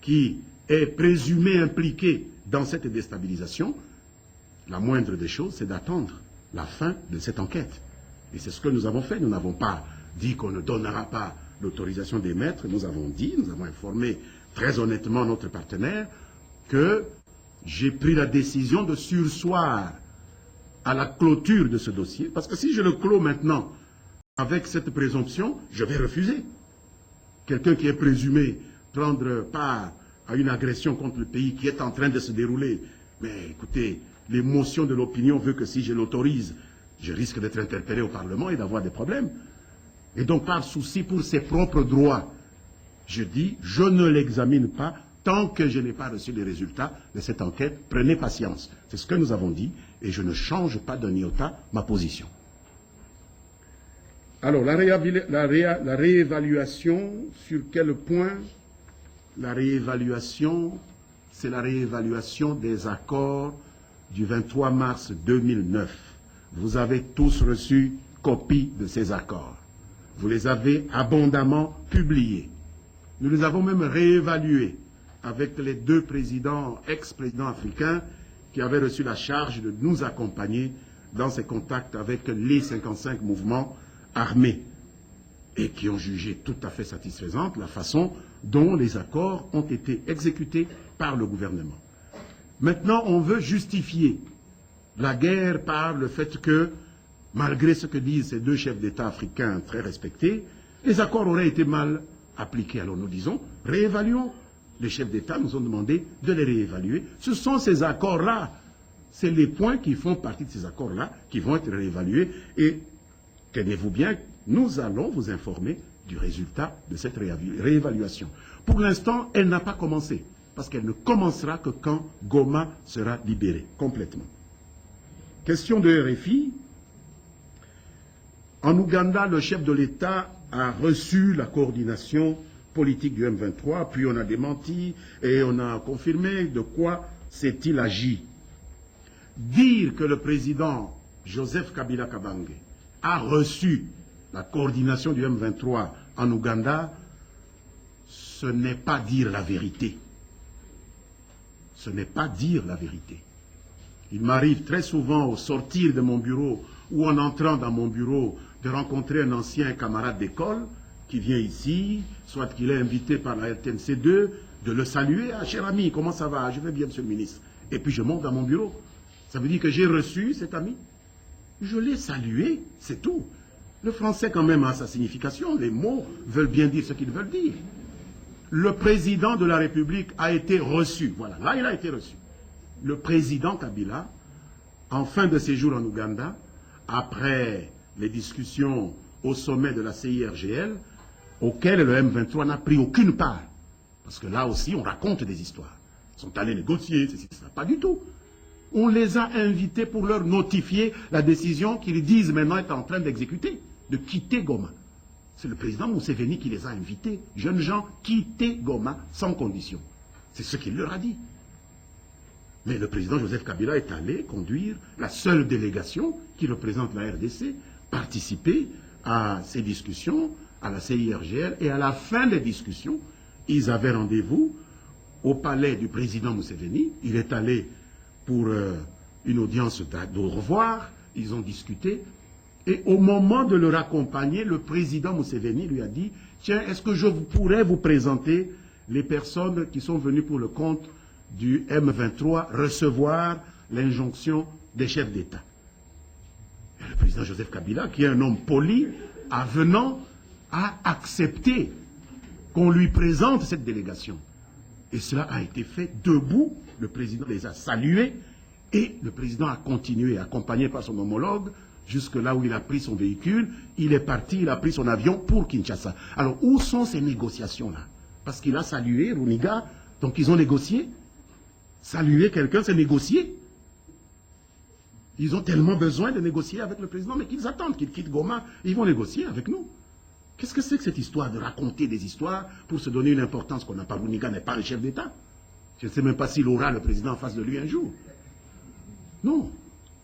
qui est présumé impliqué dans cette déstabilisation, la moindre des choses, c'est d'attendre la fin de cette enquête. Et c'est ce que nous avons fait. Nous n'avons pas dit qu'on ne donnera pas l'autorisation d'émettre. Nous avons dit, nous avons informé très honnêtement notre partenaire que j'ai pris la décision de surseoir à la clôture de ce dossier. Parce que si je le clôt maintenant avec cette présomption, je vais refuser. Quelqu'un qui est présumé prendre part à une agression contre le pays qui est en train de se dérouler. Mais écoutez, l'émotion de l'opinion veut que si je l'autorise, je risque d'être interpellé au Parlement et d'avoir des problèmes. Et donc, par souci pour ses propres droits, je dis, je ne l'examine pas tant que je n'ai pas reçu les résultats de cette enquête. Prenez patience. C'est ce que nous avons dit et je ne change pas d'un iota ma position. Alors, la réévaluation, sur quel point? La réévaluation, c'est la réévaluation des accords du 23 mars 2009. Vous avez tous reçu copie de ces accords. Vous les avez abondamment publiés. Nous les avons même réévalués avec les deux présidents, ex-présidents africains, qui avaient reçu la charge de nous accompagner dans ces contacts avec les 55 mouvements armés et qui ont jugé tout à fait satisfaisante la façon dont les accords ont été exécutés par le gouvernement. Maintenant, on veut justifier la guerre par le fait que, malgré ce que disent ces deux chefs d'État africains très respectés, les accords auraient été mal appliqués. Alors nous disons, réévaluons. Les chefs d'État nous ont demandé de les réévaluer. Ce sont ces accords-là, c'est les points qui font partie de ces accords-là qui vont être réévalués. Et tenez-vous bien, nous allons vous informer du résultat de cette réévaluation. Pour l'instant, elle n'a pas commencé, parce qu'elle ne commencera que quand Goma sera libéré complètement. Question de RFI. En Ouganda, le chef de l'État a reçu la coordination politique du M23, puis on a démenti et on a confirmé. De quoi s'est-il agi? Dire que le président Joseph Kabila Kabange a reçu la coordination du M23 en Ouganda, ce n'est pas dire la vérité. Ce n'est pas dire la vérité. Il m'arrive très souvent au sortir de mon bureau ou en entrant dans mon bureau de rencontrer un ancien camarade d'école qui vient ici, soit qu'il est invité par la RTNC2, de le saluer. Ah, cher ami, comment ça va? Je vais bien, monsieur le ministre. Et puis je monte dans mon bureau. Ça veut dire que j'ai reçu cet ami. Je l'ai salué, c'est tout. Le français quand même a sa signification. Les mots veulent bien dire ce qu'ils veulent dire. Le président de la République a été reçu. Voilà, là il a été reçu. Le président Kabila, en fin de séjour en Ouganda, après les discussions au sommet de la CIRGL, auxquelles le M23 n'a pris aucune part. Parce que là aussi, on raconte des histoires. Ils sont allés négocier, ça, pas du tout. On les a invités pour leur notifier la décision qu'ils disent maintenant être en train d'exécuter, de quitter Goma. C'est le président Museveni qui les a invités. Jeunes gens, quittez Goma sans condition. C'est ce qu'il leur a dit. Mais le président Joseph Kabila est allé conduire la seule délégation qui représente la RDC, participer à ces discussions, à la CIRGL, et à la fin des discussions, ils avaient rendez-vous au palais du président Museveni. Il est allé pour une audience d'au revoir, ils ont discuté, et au moment de le raccompagner, le président Museveni lui a dit « Tiens, est-ce que je pourrais vous présenter les personnes qui sont venues pour le compte du M23 recevoir l'injonction des chefs d'État ?» Le président Joseph Kabila, qui est un homme poli, avenant, a accepté qu'on lui présente cette délégation. Et cela a été fait debout. Le président les a salués et le président a continué, accompagné par son homologue, jusque là où il a pris son véhicule. Il est parti, il a pris son avion pour Kinshasa. Alors, où sont ces négociations-là? Parce qu'il a salué Runiga, donc ils ont négocié. Saluer quelqu'un, c'est négocier. Ils ont tellement besoin de négocier avec le président, mais qu'ils attendent qu'il quitte Goma, ils vont négocier avec nous. Qu'est-ce que c'est que cette histoire de raconter des histoires pour se donner une importance qu'on n'a pas? Runiga n'est pas le chef d'État. Je ne sais même pas s'il aura le président en face de lui un jour. Non.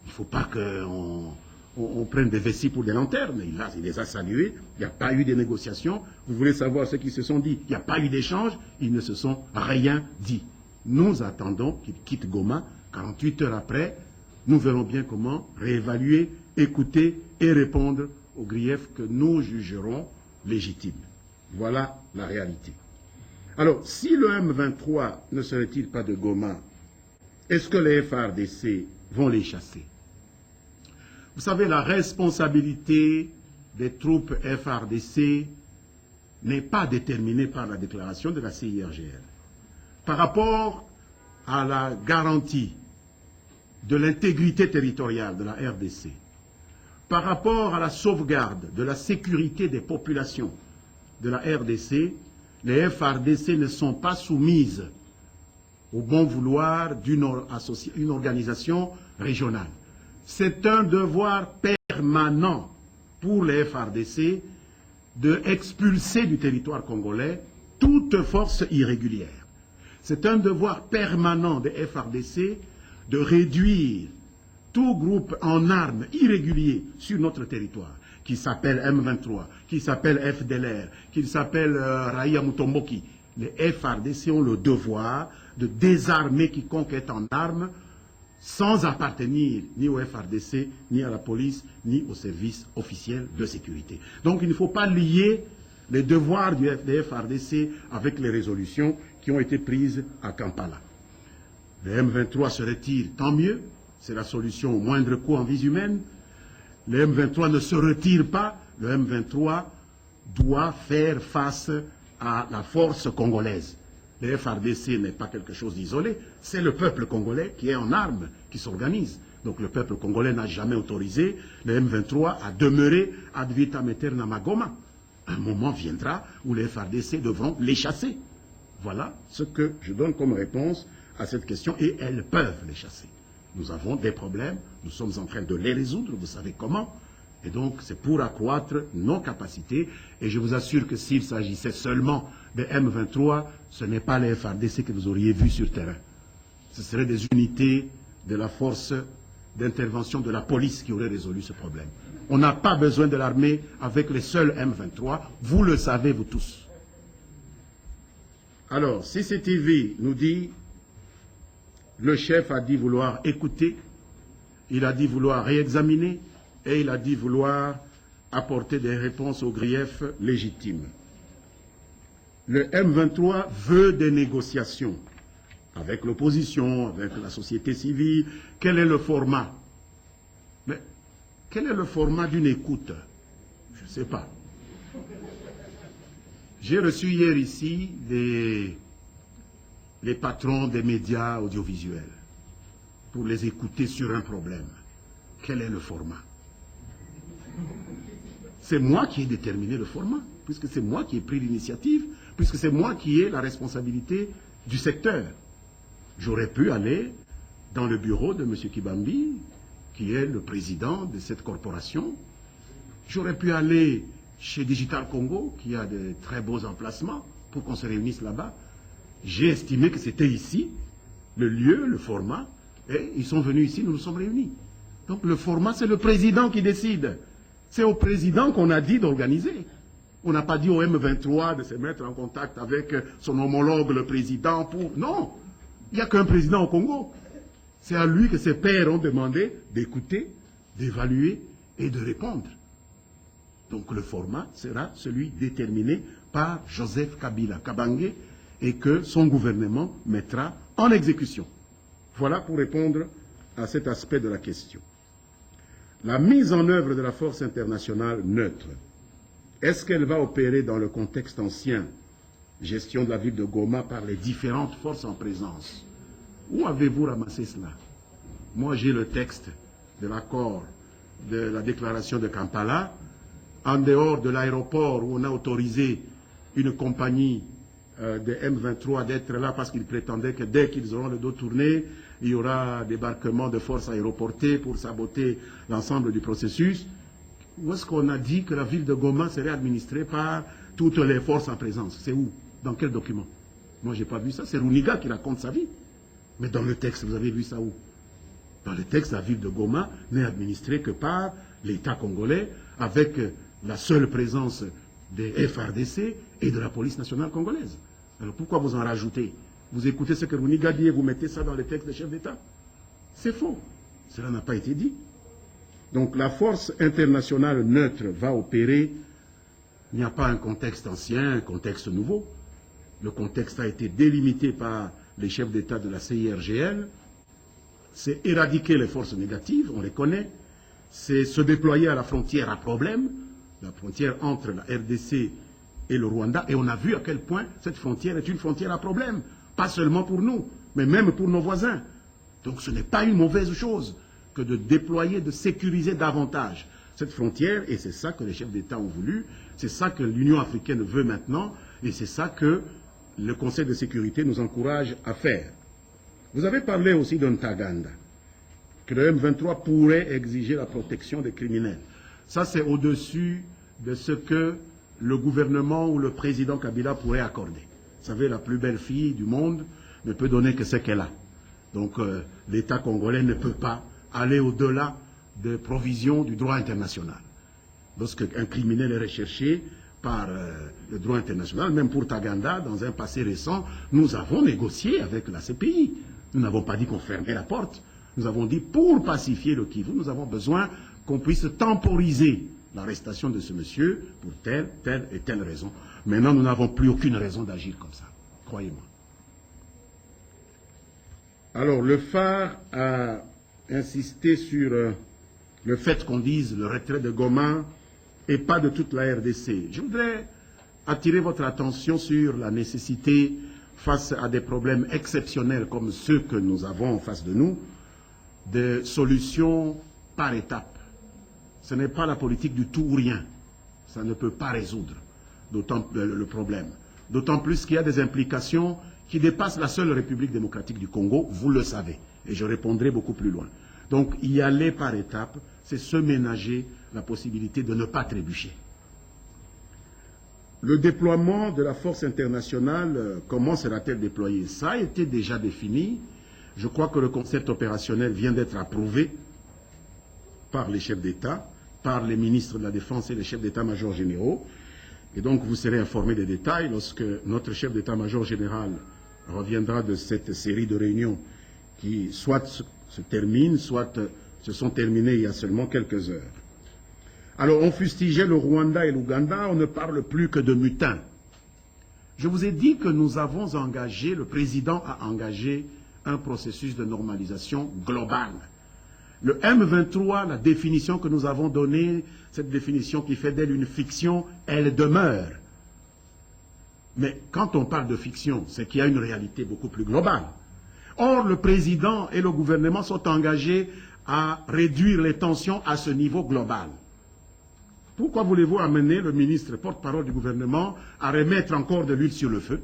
Il ne faut pas qu'on prenne des vessies pour des lanternes. Il les a salués. Il n'y a pas eu de négociations. Vous voulez savoir ce qu'ils se sont dit? Il n'y a pas eu d'échange. Ils ne se sont rien dit. Nous attendons qu'il quitte Goma. 48 heures après, nous verrons bien comment réévaluer, écouter et répondre aux griefs que nous jugerons légitimes. Voilà la réalité. Alors, si le M23 ne se retire pas de Goma, est-ce que les FARDC vont les chasser? Vous savez, la responsabilité des troupes FARDC n'est pas déterminée par la déclaration de la CIRGL. Par rapport à la garantie de l'intégrité territoriale de la RDC, par rapport à la sauvegarde de la sécurité des populations de la RDC, les FARDC ne sont pas soumises au bon vouloir d'une organisation régionale. C'est un devoir permanent pour les FARDC de expulser du territoire congolais toute force irrégulière. C'est un devoir permanent des FARDC de réduire tout groupe en armes irrégulier sur notre territoire, qui s'appelle M23, qui s'appelle FDLR, qui s'appelle Raïa Mutomboki. Les FARDC ont le devoir de désarmer quiconque est en armes sans appartenir ni au FARDC, ni à la police, ni au service officiel de sécurité. Donc il ne faut pas lier les devoirs des FARDC avec les résolutions qui ont été prises à Kampala. Le M23 se retire, tant mieux. C'est la solution au moindre coût en vies humaines. Le M23 ne se retire pas. Le M23 doit faire face à la force congolaise. Le FARDC n'est pas quelque chose d'isolé. C'est le peuple congolais qui est en armes, qui s'organise. Donc le peuple congolais n'a jamais autorisé le M23 à demeurer ad vitam aeternam à Goma. Un moment viendra où les FARDC devront les chasser. Voilà ce que je donne comme réponse à cette question. Et elles peuvent les chasser. Nous avons des problèmes, nous sommes en train de les résoudre, vous savez comment. Et donc, c'est pour accroître nos capacités. Et je vous assure que s'il s'agissait seulement des M23, ce n'est pas les FARDC que vous auriez vus sur terrain. Ce seraient des unités de la force d'intervention de la police qui auraient résolu ce problème. On n'a pas besoin de l'armée avec les seuls M23. Vous le savez, vous tous. Alors, CCTV nous dit... Le chef a dit vouloir écouter, il a dit vouloir réexaminer et il a dit vouloir apporter des réponses aux griefs légitimes. Le M23 veut des négociations avec l'opposition, avec la société civile. Quel est le format? Mais quel est le format d'une écoute? Je ne sais pas. J'ai reçu hier ici les patrons des médias audiovisuels pour les écouter sur un problème. Quel est le format? C'est moi qui ai déterminé le format, puisque c'est moi qui ai pris l'initiative, puisque c'est moi qui ai la responsabilité du secteur. J'aurais pu aller dans le bureau de M. Kibambi, qui est le président de cette corporation. J'aurais pu aller chez Digital Congo, qui a de très beaux emplacements, pour qu'on se réunisse là-bas. J'ai estimé que c'était ici, le lieu, le format, et ils sont venus ici, nous nous sommes réunis. Donc le format, c'est le président qui décide. C'est au président qu'on a dit d'organiser. On n'a pas dit au M23 de se mettre en contact avec son homologue, le président, pour... Non, il n'y a qu'un président au Congo. C'est à lui que ses pairs ont demandé d'écouter, d'évaluer et de répondre. Donc le format sera celui déterminé par Joseph Kabila Kabange et que son gouvernement mettra en exécution. Voilà pour répondre à cet aspect de la question. La mise en œuvre de la force internationale neutre, est-ce qu'elle va opérer dans le contexte ancien, gestion de la ville de Goma par les différentes forces en présence? Où avez-vous ramassé cela? Moi, j'ai le texte de l'accord de la déclaration de Kampala, en dehors de l'aéroport où on a autorisé une compagnie de M23 d'être là parce qu'ils prétendaient que dès qu'ils auront le dos tourné, il y aura débarquement de forces aéroportées pour saboter l'ensemble du processus. Où est-ce qu'on a dit que la ville de Goma serait administrée par toutes les forces en présence? C'est où? Dans quel document? Moi, je n'ai pas vu ça. C'est Runiga qui raconte sa vie. Mais dans le texte, vous avez vu ça où? Dans le texte, la ville de Goma n'est administrée que par l'État congolais, avec la seule présence des FARDC et de la police nationale congolaise. Alors pourquoi vous en rajoutez? Vous écoutez ce que Runiga dit et vous mettez ça dans le texte des chefs d'État? C'est faux. Cela n'a pas été dit. Donc la force internationale neutre va opérer. Il n'y a pas un contexte ancien, un contexte nouveau. Le contexte a été délimité par les chefs d'État de la CIRGL. C'est éradiquer les forces négatives, on les connaît. C'est se déployer à la frontière à problème, la frontière entre la RDC et le Rwanda. Et on a vu à quel point cette frontière est une frontière à problème. Pas seulement pour nous, mais même pour nos voisins. Donc ce n'est pas une mauvaise chose que de déployer, de sécuriser davantage cette frontière. Et c'est ça que les chefs d'État ont voulu. C'est ça que l'Union africaine veut maintenant. Et c'est ça que le Conseil de sécurité nous encourage à faire. Vous avez parlé aussi d'Ontaganda, que le M23 pourrait exiger la protection des criminels. Ça, c'est au-dessus de ce que le gouvernement ou le président Kabila pourrait accorder. Vous savez, la plus belle fille du monde ne peut donner que ce qu'elle a. Donc, l'État congolais ne peut pas aller au-delà des provisions du droit international. Lorsqu'un criminel est recherché par le droit international, même pour Taganda, dans un passé récent, nous avons négocié avec la CPI. Nous n'avons pas dit qu'on fermait la porte. Nous avons dit, pour pacifier le Kivu, nous avons besoin qu'on puisse temporiser l'arrestation de ce monsieur pour telle et telle raison. Maintenant, nous n'avons plus aucune raison d'agir comme ça. Croyez-moi. Alors, le phare a insisté sur le fait qu'on dise le retrait de Goma et pas de toute la RDC. Je voudrais attirer votre attention sur la nécessité, face à des problèmes exceptionnels comme ceux que nous avons en face de nous, de solutions par étapes. Ce n'est pas la politique du tout ou rien. Ça ne peut pas résoudre le problème. D'autant plus qu'il y a des implications qui dépassent la seule République démocratique du Congo, vous le savez. Et je répondrai beaucoup plus loin. Donc y aller par étapes, c'est se ménager la possibilité de ne pas trébucher. Le déploiement de la force internationale, comment sera-t-elle déployée? Ça a été déjà défini. Je crois que le concept opérationnel vient d'être approuvé par les chefs d'État, par les ministres de la Défense et les chefs d'État-major généraux. Et donc vous serez informés des détails lorsque notre chef d'État-major général reviendra de cette série de réunions qui soit se terminent, soit se sont terminées il y a seulement quelques heures. Alors, on fustigeait le Rwanda et l'Ouganda, on ne parle plus que de mutins. Je vous ai dit que nous avons engagé, le président a engagé un processus de normalisation globale. Le M23, la définition que nous avons donnée, cette définition qui fait d'elle une fiction, elle demeure. Mais quand on parle de fiction, c'est qu'il y a une réalité beaucoup plus globale. Or, le président et le gouvernement sont engagés à réduire les tensions à ce niveau global. Pourquoi voulez-vous amener le ministre porte-parole du gouvernement à remettre encore de l'huile sur le feu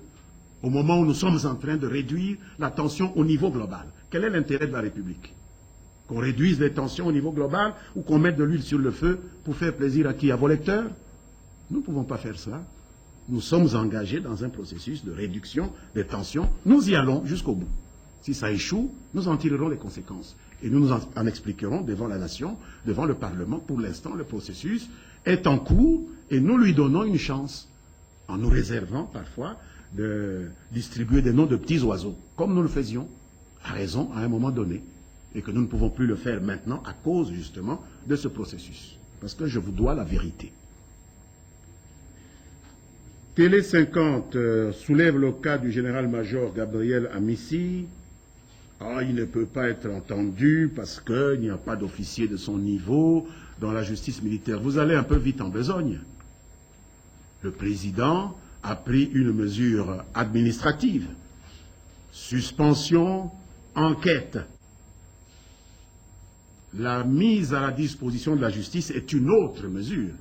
au moment où nous sommes en train de réduire la tension au niveau global? Quel est l'intérêt de la République? Qu'on réduise les tensions au niveau global ou qu'on mette de l'huile sur le feu pour faire plaisir à qui? À vos lecteurs? Nous ne pouvons pas faire ça. Nous sommes engagés dans un processus de réduction des tensions. Nous y allons jusqu'au bout. Si ça échoue, nous en tirerons les conséquences. Et nous nous en expliquerons devant la nation, devant le Parlement. Pour l'instant, le processus est en cours et nous lui donnons une chance, en nous réservant parfois de distribuer des noms de petits oiseaux, comme nous le faisions, à raison, à un moment donné. et que nous ne pouvons plus le faire maintenant à cause justement de ce processus. Parce que je vous dois la vérité. Télé 50 soulève le cas du général-major Gabriel Amissi. Ah, il ne peut pas être entendu parce qu'il n'y a pas d'officier de son niveau dans la justice militaire. Vous allez un peu vite en besogne. Le président a pris une mesure administrative. Suspension, enquête. La mise à la disposition de la justice est une autre mesure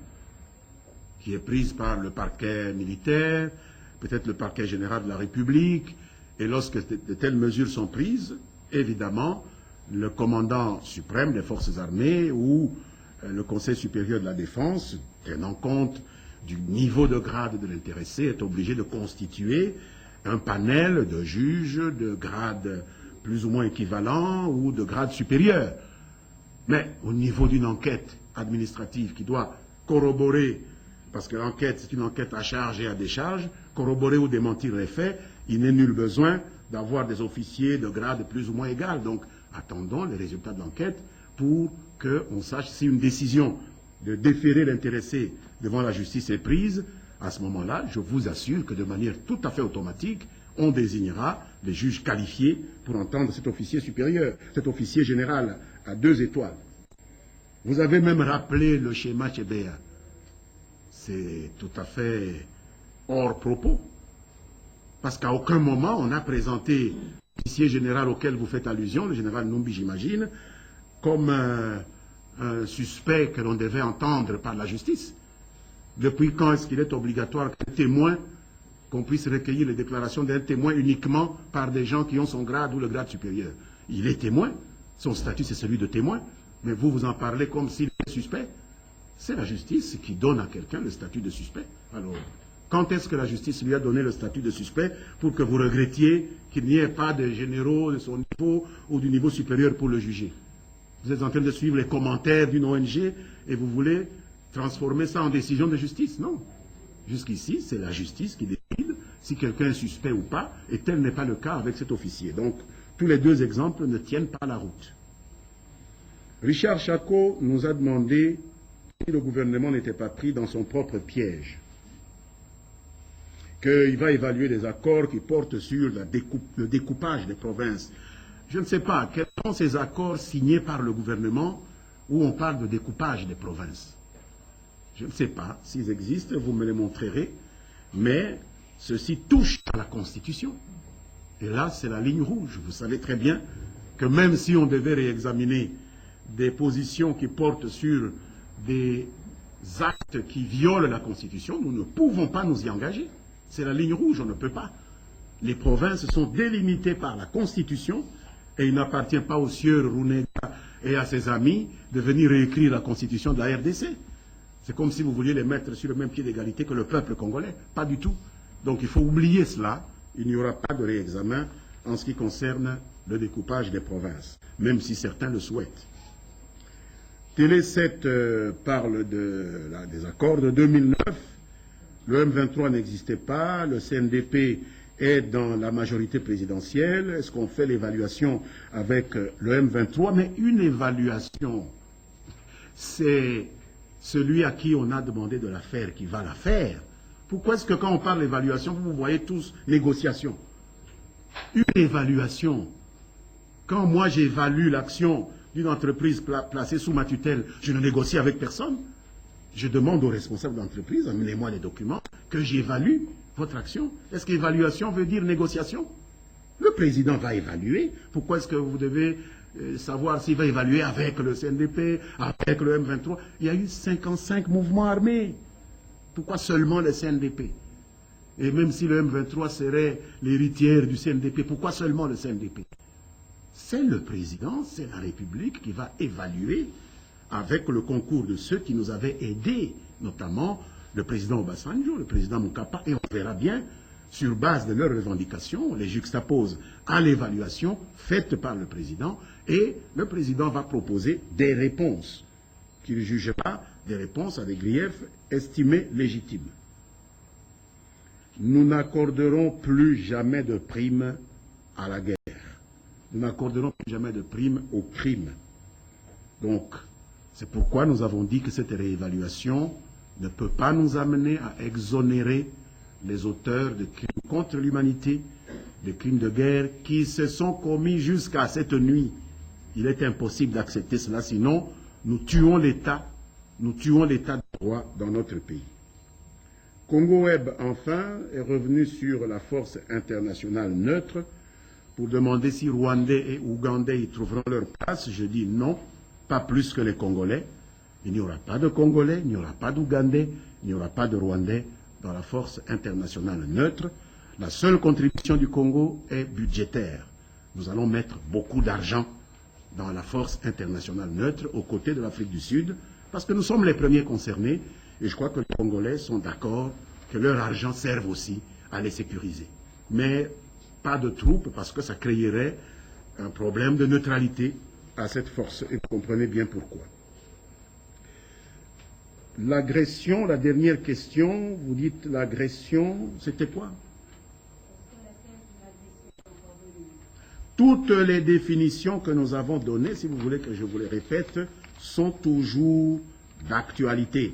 qui est prise par le parquet militaire, peut-être le parquet général de la République, et lorsque de telles mesures sont prises, évidemment, le commandant suprême des forces armées ou le Conseil supérieur de la défense, tenant compte du niveau de grade de l'intéressé, est obligé de constituer un panel de juges de grade plus ou moins équivalent ou de grade supérieur. Mais au niveau d'une enquête administrative qui doit corroborer, parce que l'enquête c'est une enquête à charge et à décharge, corroborer ou démentir les faits, il n'est nul besoin d'avoir des officiers de grade plus ou moins égal. Donc attendons les résultats de l'enquête pour qu'on sache si une décision de déférer l'intéressé devant la justice est prise. À ce moment-là, je vous assure que de manière tout à fait automatique, on désignera les juges qualifiés pour entendre cet officier supérieur, cet officier général à 2 étoiles. Vous avez même rappelé le schéma Tchébéa. C'est tout à fait hors propos. Parce qu'à aucun moment, on a présenté l'officier général auquel vous faites allusion, le général Numbi, j'imagine, comme un suspect que l'on devait entendre par la justice. Depuis quand est-ce qu'il est obligatoire qu'un témoin, qu'on puisse recueillir les déclarations d'un témoin uniquement par des gens qui ont son grade ou le grade supérieur? Il est témoin, son statut c'est celui de témoin, mais vous vous en parlez comme s'il était suspect. C'est la justice qui donne à quelqu'un le statut de suspect. Alors, quand est-ce que la justice lui a donné le statut de suspect pour que vous regrettiez qu'il n'y ait pas de généraux de son niveau ou du niveau supérieur pour le juger? Vous êtes en train de suivre les commentaires d'une ONG et vous voulez transformer ça en décision de justice? Non. Jusqu'ici, c'est la justice qui décide si quelqu'un est suspect ou pas, et tel n'est pas le cas avec cet officier. Donc, tous les deux exemples ne tiennent pas la route. Richard Chacot nous a demandé si le gouvernement n'était pas pris dans son propre piège, qu'il va évaluer les accords qui portent sur le découpage des provinces. Je ne sais pas, quels sont ces accords signés par le gouvernement où on parle de découpage des provinces? Je ne sais pas s'ils existent, vous me les montrerez, mais ceci touche à la Constitution. Et là, c'est la ligne rouge. Vous savez très bien que même si on devait réexaminer des positions qui portent sur des actes qui violent la Constitution, nous ne pouvons pas nous y engager. C'est la ligne rouge, on ne peut pas. Les provinces sont délimitées par la Constitution et il n'appartient pas au sieur Runega et à ses amis de venir réécrire la Constitution de la RDC. C'est comme si vous vouliez les mettre sur le même pied d'égalité que le peuple congolais. Pas du tout. Donc il faut oublier cela. Il n'y aura pas de réexamen en ce qui concerne le découpage des provinces, même si certains le souhaitent. Télé 7 parle des accords de 2009. Le M23 n'existait pas. Le CNDP est dans la majorité présidentielle. Est-ce qu'on fait l'évaluation avec le M23? Mais une évaluation, c'est celui à qui on a demandé de la faire qui va la faire. Pourquoi est-ce que quand on parle d'évaluation, vous voyez tous négociation? Une évaluation. Quand moi j'évalue l'action d'une entreprise placée sous ma tutelle, je ne négocie avec personne. Je demande aux responsables d'entreprise, amenez-moi les documents, que j'évalue votre action. Est-ce qu'évaluation veut dire négociation? Le président va évaluer. Pourquoi est-ce que vous devez savoir s'il va évaluer avec le CNDP, avec le M23? Il y a eu 55 mouvements armés. Pourquoi seulement le CNDP? Et même si le M23 serait l'héritière du CNDP, pourquoi seulement le CNDP? C'est le président, c'est la République qui va évaluer avec le concours de ceux qui nous avaient aidés, notamment le président Obasanjo, le président Mukapa, et on verra bien, sur base de leurs revendications, on les juxtapose à l'évaluation faite par le président, et le président va proposer des réponses qu'il jugera des réponses à des griefs estimés légitimes. Nous n'accorderons plus jamais de primes à la guerre. nous n'accorderons plus jamais de prime au crime. Donc, c'est pourquoi nous avons dit que cette réévaluation ne peut pas nous amener à exonérer les auteurs de crimes contre l'humanité, de crimes de guerre qui se sont commis jusqu'à cette nuit. Il est impossible d'accepter cela, sinon nous tuons l'État de droit dans notre pays. Congo Web, enfin, est revenu sur la force internationale neutre pour demander si Rwandais et Ougandais y trouveront leur place. Je dis non, pas plus que les Congolais. Il n'y aura pas de Congolais, il n'y aura pas d'Ougandais, il n'y aura pas de Rwandais dans la force internationale neutre. La seule contribution du Congo est budgétaire. Nous allons mettre beaucoup d'argent dans la force internationale neutre aux côtés de l'Afrique du Sud, parce que nous sommes les premiers concernés, et je crois que les Congolais sont d'accord que leur argent serve aussi à les sécuriser. Mais pas de troupes, parce que ça créerait un problème de neutralité à cette force, et vous comprenez bien pourquoi. L'agression, la dernière question, vous dites l'agression, c'était quoi? Toutes les définitions que nous avons données, si vous voulez que je vous les répète, sont toujours d'actualité.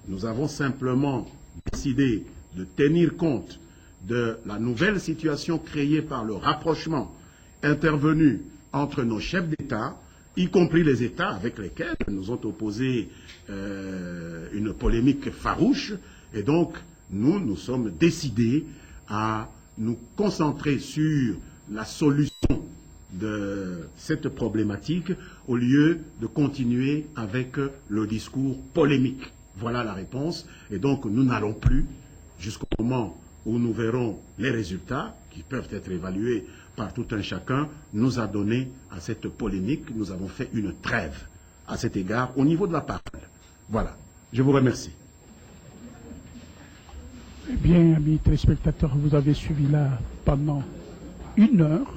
Nous avons simplement décidé de tenir compte de la nouvelle situation créée par le rapprochement intervenu entre nos chefs d'État, y compris les États avec lesquels nous ont opposé une polémique farouche. Et donc, nous sommes décidés à nous concentrer sur la solution de cette problématique au lieu de continuer avec le discours polémique. Voilà la réponse. Et donc, nous n'allons plus, jusqu'au moment où nous verrons les résultats, qui peuvent être évalués par tout un chacun, nous a donné à cette polémique. Nous avons fait une trêve à cet égard au niveau de la parole. Voilà. Je vous remercie. Eh bien, amis téléspectateurs, vous avez suivi là pendant une heure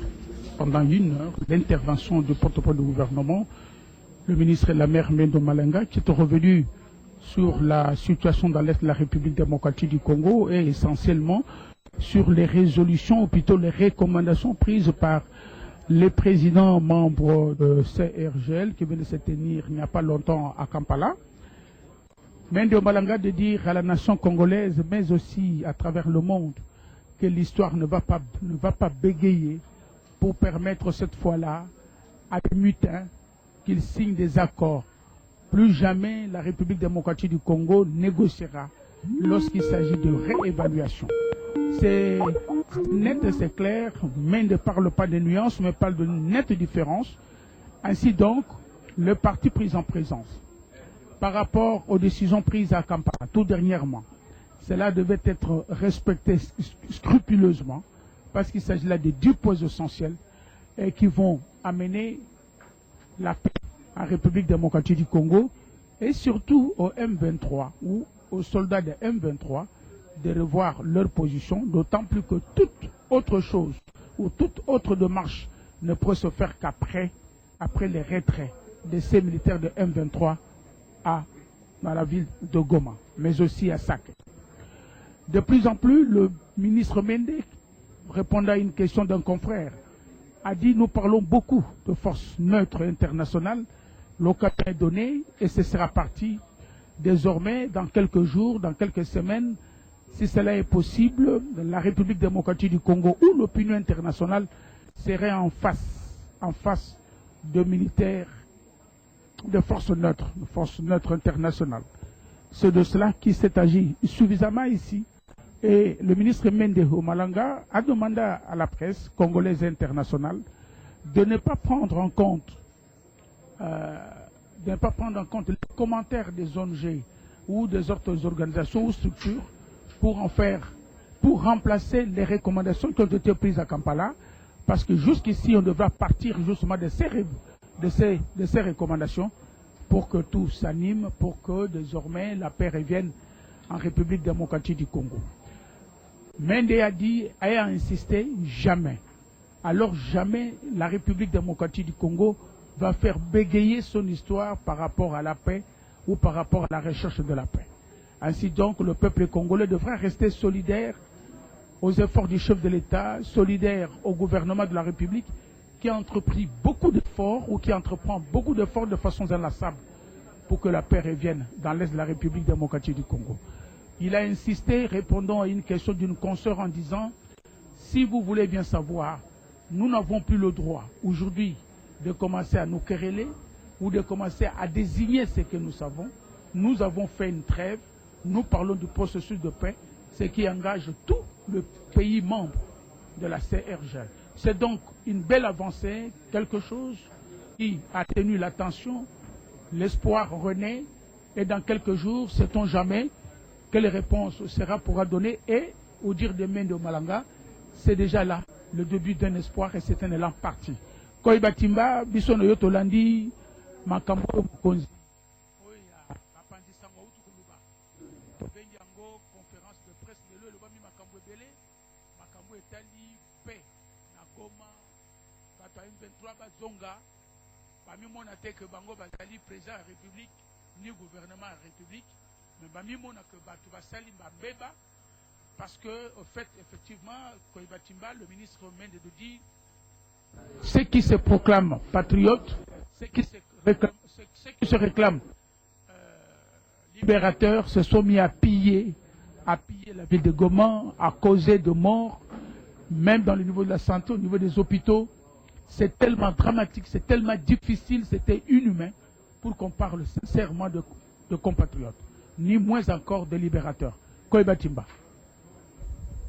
l'intervention du porte-parole du gouvernement, le ministre de la mer Mendo Malanga, qui est revenu sur la situation dans l'Est de la République démocratique du Congo et essentiellement sur les résolutions, ou plutôt les recommandations prises par les présidents membres de CRGL qui venaient de se tenir il n'y a pas longtemps à Kampala. Mendo Malanga de dire à la nation congolaise, mais aussi à travers le monde, que l'histoire ne va pas bégayer pour permettre cette fois-là à des mutins qu'ils signent des accords. Plus jamais la République démocratique du Congo négociera lorsqu'il s'agit de réévaluation. C'est net et c'est clair, mais ne parle pas de nuances, mais parle de nettes différences. Ainsi donc, le parti pris en présence, par rapport aux décisions prises à Kampala, tout dernièrement, cela devait être respecté scrupuleusement, parce qu'il s'agit là de 10 points essentiels et qui vont amener la paix en République démocratique du Congo et surtout au M23 ou aux soldats de M23 de revoir leur position, d'autant plus que toute autre chose ou toute autre démarche ne pourrait se faire qu'après les retraits de ces militaires de M23 dans la ville de Goma, mais aussi à Sake. De plus en plus, le ministre Mende, répondant à une question d'un confrère, a dit nous parlons beaucoup de forces neutres internationales, l'occasion est donnée et ce sera parti désormais dans quelques jours, dans quelques semaines, si cela est possible, la République démocratique du Congo ou l'opinion internationale serait en face de militaires, de forces neutres internationales. C'est de cela qu'il s'est agi suffisamment ici. Et le ministre Mende Malanga a demandé à la presse congolaise et internationale de ne pas prendre en compte les commentaires des ONG ou des autres organisations ou structures pour remplacer les recommandations qui ont été prises à Kampala, parce que jusqu'ici on devra partir justement de ces recommandations pour que tout s'anime, pour que désormais la paix revienne en République démocratique du Congo. Mende a insisté, jamais. Alors jamais la République démocratique du Congo va faire bégayer son histoire par rapport à la paix ou par rapport à la recherche de la paix. Ainsi donc, le peuple congolais devra rester solidaire aux efforts du chef de l'État, solidaire au gouvernement de la République qui a entrepris beaucoup d'efforts ou qui entreprend beaucoup d'efforts de façon inlassable pour que la paix revienne dans l'Est de la République démocratique du Congo. Il a insisté, répondant à une question d'une consoeur en disant « Si vous voulez bien savoir, nous n'avons plus le droit aujourd'hui de commencer à nous quereller ou de commencer à désigner ce que nous savons. Nous avons fait une trêve, nous parlons du processus de paix, ce qui engage tous les pays membres de la CRGL. C'est donc une belle avancée, quelque chose qui a tenu l'attention, l'espoir renaît, et dans quelques jours, sait-on jamais quelle réponse pourra donner, et au dire des mains de Malanga, c'est déjà là le début d'un espoir et c'est un élan parti. Koiba Timba, Bisono Yotolandi, Makambo Konzi. Conférence de presse de l'eau, le Bami Makambo Bele, Makambo Etali, paix, Nakoma, Bato M23 Bazonga, Bami Monate que Bango Bazali, président de la République, ni gouvernement de la République, mais Bami Monate que Bato Basali Mbeba, parce que, au fait, effectivement, Koiba Timba, le ministre Mende de dit, ceux qui se proclament patriotes, ceux qui se réclament libérateurs se sont mis à piller la ville de Goma, à causer de morts, même dans le niveau de la santé, au niveau des hôpitaux. C'est tellement dramatique, c'est tellement difficile, c'était inhumain pour qu'on parle sincèrement de compatriotes, ni moins encore de libérateurs. Koiba Timba.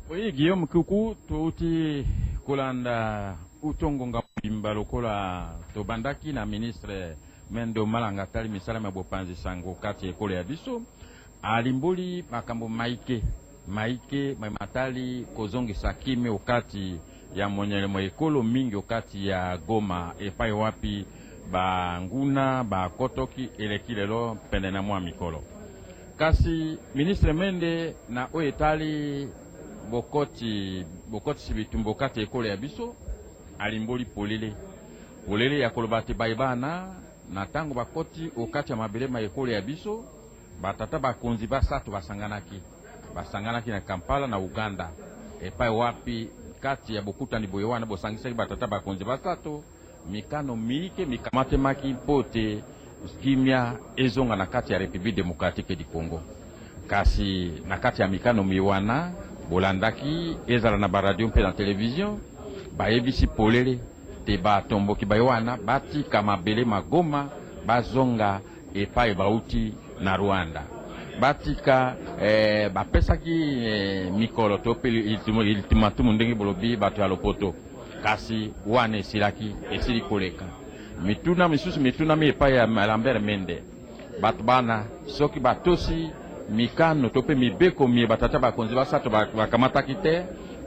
Oui, Guillaume Koukou, touti kolanda utongonga Timba lokola tobandaki na ministre Mendo Malanga tali misala mabopanzi sango kati ekole ya biso alimboli makambo maike matali kozongisa kimi okati ya monyele mo ekolo mingi okati ya Goma epai wapi ba nguna ba kotoki elekilelo pende na mwa mikolo kasi ministre Mende na oetali bokoti sibitumbo kati ekole ya biso alimboli polele ya kolobate baibana na tango bakoti okati ya mabele ma ekole ya biso batata bakonzi basato basanganaki na Kampala na Uganda epai wapi kati ya bokutani boye wana bosangisaki batata bakonzi basato mikano mike mikamatemaki pote kimia ezonga na kati ya République démocratique du Congo kasi na kati ya mikano miwana bolandaki ezala na baradio mpe na television bayebisi polele te batomboki bayowana batika mabele magoma bazonga epai bauti na Rwanda batika bapesaki mikolo to pe ultimatum ndenge bolobi bato ya lopoto kasi wane esili koleka mituna mi epai ya Lambert Mende bato bana soki batosi mikano to pe mibeko mie batata bakonzi basato bakamataki te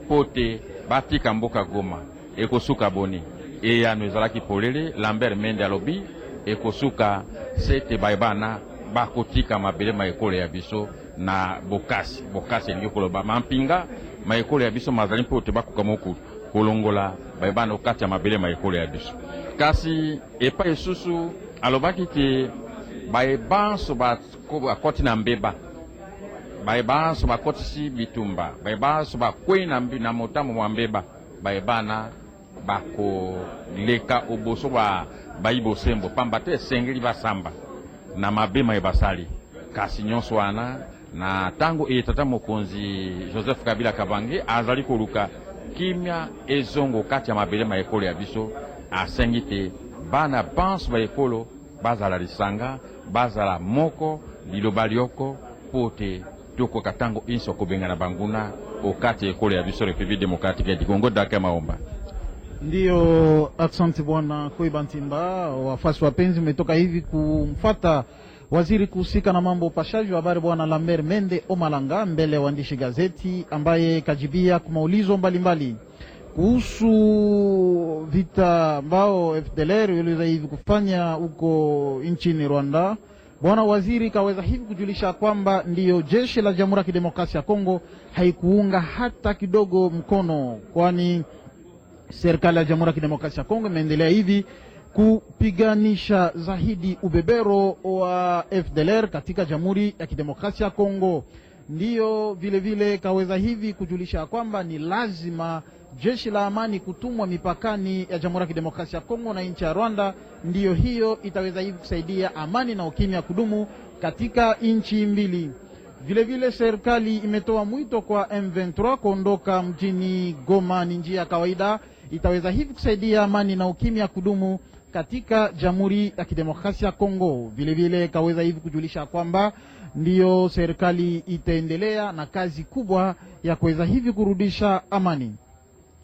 pote batika mboka Goma ekosuka boni eyano ezalaki polele Lambert Mende alobi ekosuka sete baibana bakotika mabele ma ekole ya biso na bokasi elingi koloba mampinga ma ekole ya biso mazali mpo te bakoka moku kolongola baibana okati ya mabele ma ekole ya biso kasi epai esusu alobaki te baebanso bakoti na mbeba baebanso bakotisi bitumba baebanso bakwei na motamo mwa mbeba baebana bako leka oboso bayibosembo pamba te esengeli basamba na mabema ebasali kasi nyonso wana na tango etata mokonzi Joseph Kabila Kabange azali koluka kimia ezongo kati ya mabele ma ekolo ya biso asengi te bana banso ba ekolo bazala lisanga bazala moko liloba lioko pote toko katango inso kobengana banguna okati ekolo ya biso République démocratique du Congo daka maomba. Ndiyo, asante bwana Koiba Timba. Wafasi wapenzi, umetoka hivi kumfata waziri kuhusika na mambo upashaji wa habari bwana Lambert Mende Omalanga mbele ya waandishi gazeti, ambaye kajibia kwa maulizo mbalimbali kuhusu vita ambao FDLR iliweza hivi kufanya huko nchini Rwanda. Bwana waziri kaweza hivi kujulisha kwamba ndiyo jeshi la Jamhuri ya Kidemokrasia ya Kongo haikuunga hata kidogo mkono, kwani serikali ya Jamhuri ya Kidemokrasia ya Kongo imeendelea hivi kupiganisha zaidi ubebero wa FDLR katika Jamhuri ya Kidemokrasia ya Kongo. ndiyo vile vile kaweza hivi kujulisha kwamba ni lazima jeshi la amani kutumwa mipakani ya Jamhuri ya Kidemokrasia ya Kongo na nchi ya Rwanda. Ndiyo hiyo itaweza hivi kusaidia amani na ukimya kudumu katika nchi mbili. Vile vile serikali imetoa mwito kwa M23 kuondoka mjini Goma, ni njia ya kawaida itaweza hivi kusaidia amani na ukimya kudumu katika Jamhuri ya Kidemokrasia ya Kongo. Vile vile kaweza hivi kujulisha kwamba ndiyo serikali itaendelea na kazi kubwa ya kuweza hivi kurudisha amani.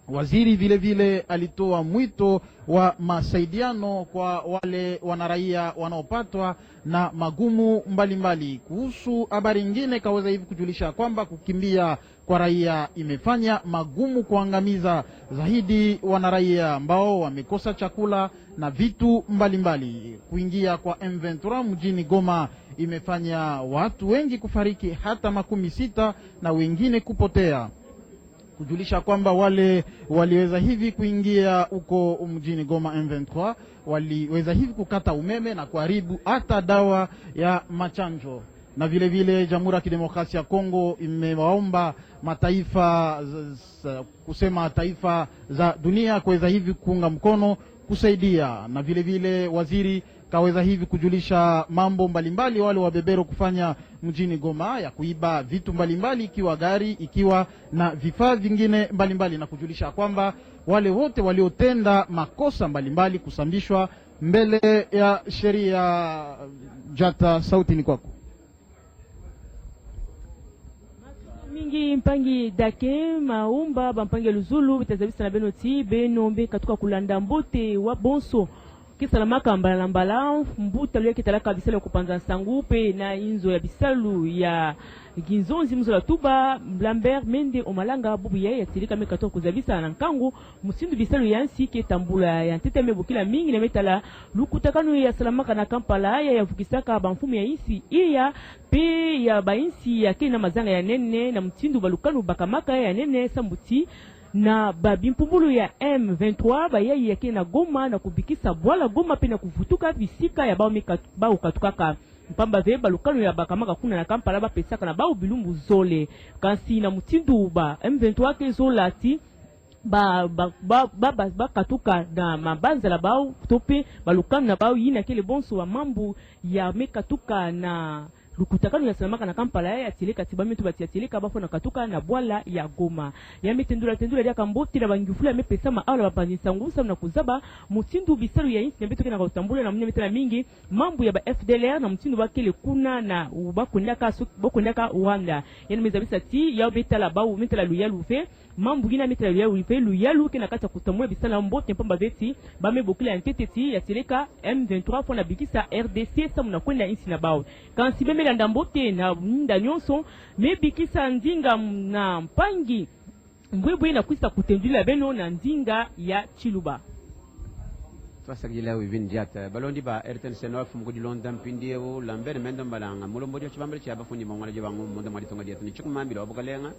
Waziri vile vile alitoa mwito wa masaidiano kwa wale wanaraia wanaopatwa na magumu mbalimbali. Kuhusu habari nyingine kaweza hivi kujulisha kwamba kukimbia kwa raia imefanya magumu kuangamiza zaidi wanaraia ambao wamekosa chakula na vitu mbalimbali. Kuingia kwa M23 mjini Goma imefanya watu wengi kufariki, hata 60 na wengine kupotea. Kujulisha kwamba wale waliweza hivi kuingia huko mjini Goma, M23 waliweza hivi kukata umeme na kuharibu hata dawa ya machanjo. Na vile vile Jamhuri ya Kidemokrasia ya Kongo imewaomba mataifa kusema taifa za dunia kuweza hivi kuunga mkono kusaidia. Na vile vile waziri kaweza hivi kujulisha mambo mbalimbali wale wabebero kufanya mjini Goma ya kuiba vitu mbalimbali, ikiwa gari, ikiwa na vifaa vingine mbalimbali, na kujulisha kwamba wale wote waliotenda makosa mbalimbali kusambishwa mbele ya sheria. Jata, sauti ni kwako. Mingi mpangi dake maumba bampangi luzulu bitazabisa na benoti benombe katuka kulanda mbote wa bonso kisalamaka mbala mbuta lwe kitalaka bisalo kupanza sangupe na inzo ya bisalu ya ginzonzi mzola tuba Lambert Mende Omalanga bubu ya tilika mekato kuzabisa na nkangu musindu bisalu yansi ke tambula ya ntete mebukila mingi na metala lukutakano ya salamaka na Kampala ya vukisaka bamfumu ya isi iya pe ya bainsi ya kena mazanga ya nene na mtindu balukanu bakamaka ya nene sambuti na babimpumbulu ya M23 bayayi yake na Goma na kubikisa bwala Goma pe na kuvutuka bisika ya bao katukaka mpamba ve balukano ya bakamaka kuna na Kampala bapesaka na bao bilumbu zole kansi na mutindu ba M23 ke zolati ba katuka na mabanza la bao tope balukano na bao yina kele bonso wa mambu ya mekatuka na lukutakano ya salamaka na Kampala ya tileka tibamitu batiatileka bafo na katuka na bwala ya Goma ya metendula ya kamboti na bangifula mepesa maala bapanisa ngusa na kuzaba mutindu bisalu ya insi nbeto kena kutambula na mnya metela mingi mambu ya ba FDLR na mutindu bakele kuna na bakondaka Rwanda yani mezabisa ti ya betala bawu metela luyalu fe mambu gina metela luyalu fe luyalu kena kata kutamula bisala mbote mpamba veti bamebokila ya nteteti ya tileka M23 fona bikisa RDC samu na kwenda insi na bawu kansi beme ndambote na mnda nyonso mebikisa ndinga na mpangi mbwebwe na kwisa kutendula beno na ndinga ya Chiluba. Twasagila wivin jata balondi ba RTNC North mugudi London mpindiyo Lambert Mende Omalanga mulombo dio chibambele cha bafundi mongwana jibangu munda mwali tonga dia tunichikumambira wabukalenga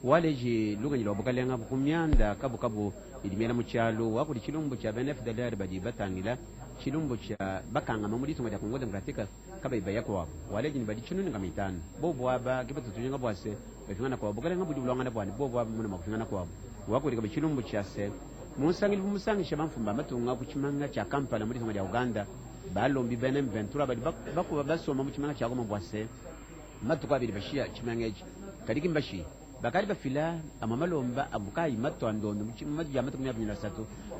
waleji luga nyilo wabukalenga bukumyanda kabu idimela muchalo wakuli chilumbu cha BNFDLR badi batangila chilumbu cha bakanga mamuli tonga dia Kongo Democratic kaba ibaya kwa waleji ni badi chununi ngamitano bobo aba kibatu tunyanga bwase bafingana kwa wabukalenga budi bulanga na bwani bobo aba muna makufingana kwa wakuli kaba chilumbu cha se musangi shabamfumba matunga kuchimanga cha Kampala muri ya Uganda balombi benem ventura bali bakuba basoma mu chimanga cha Goma bwase matuka bili bashia chimanga echi kadiki mbashi bakari bafila amamalomba abukai matwandondo mu chimanga ya matuka 23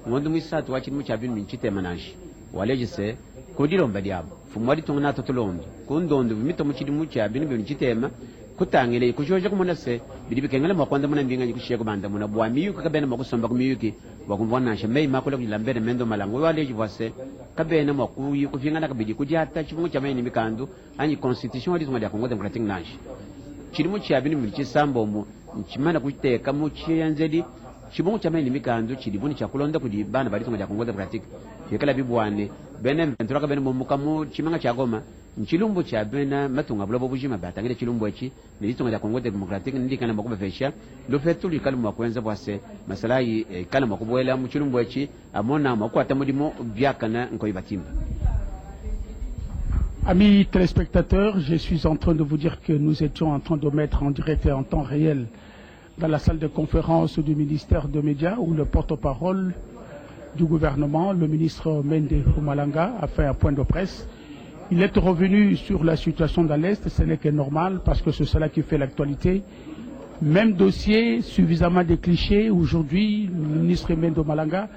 ngondo mwisatu wa chimanga cha binu minchite manashi waleje se kodilomba diabo fumwali tongana totolondo kundondo mito mu chidimu cha binu minchitema kutangile kujoje kumona se bilibi kengale makwanda muna mbinga nyikushia kubanda muna bwa miyuki kabena makusomba kumiyuki wakumvona shemei makula kujilambere Mende Omalanga wale jivase kabena makuyu kufingana kabidi kujata chimungu cha maini mikandu anyi constitution wali zuma ya Kongo Democratic Nash chilimu cha bini mlichi sambo mu nchimana kuteka mu chiyanzedi chimungu cha maini mikandu chilibuni cha kulonda kujibana bali zuma ya Kongo Democratic yekala bibwane bene mpentura kabena mumuka mu chimanga cha Goma nchilumbu cha bena matunga bulobo bujima batangire chilumbu echi nilitonga ya Kongo Democratic ndikana makuba fesha lo fetuli kalmu akwenza bwase masalayi kana makubwela mu chilumbu echi amona makwata mudimo byakana nkoyibatimba Amis téléspectateurs, je suis en train de vous dire que nous étions en train de mettre en direct et en temps réel dans la salle de conférence du ministère des Médias où le porte-parole du gouvernement, le ministre Mende Omalanga, a fait un point de presse. Il est revenu sur la situation dans l'Est, ce n'est que normal parce que c'est cela qui fait l'actualité. Même dossier, suffisamment de clichés. Aujourd'hui, le ministre Mende Omalanga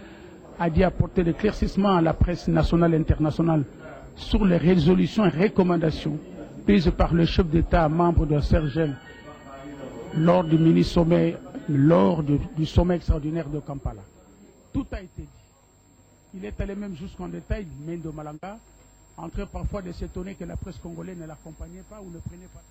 a dit apporter l'éclaircissement à la presse nationale et internationale sur les résolutions et recommandations prises par le chef d'État membre de CERGEL lors du mini-sommet, lors du sommet extraordinaire de Kampala. Tout a été dit. Il est allé même jusqu'en détail, Mende Omalanga, en train parfois de s'étonner que la presse congolaise ne l'accompagnait pas ou ne prenait pas.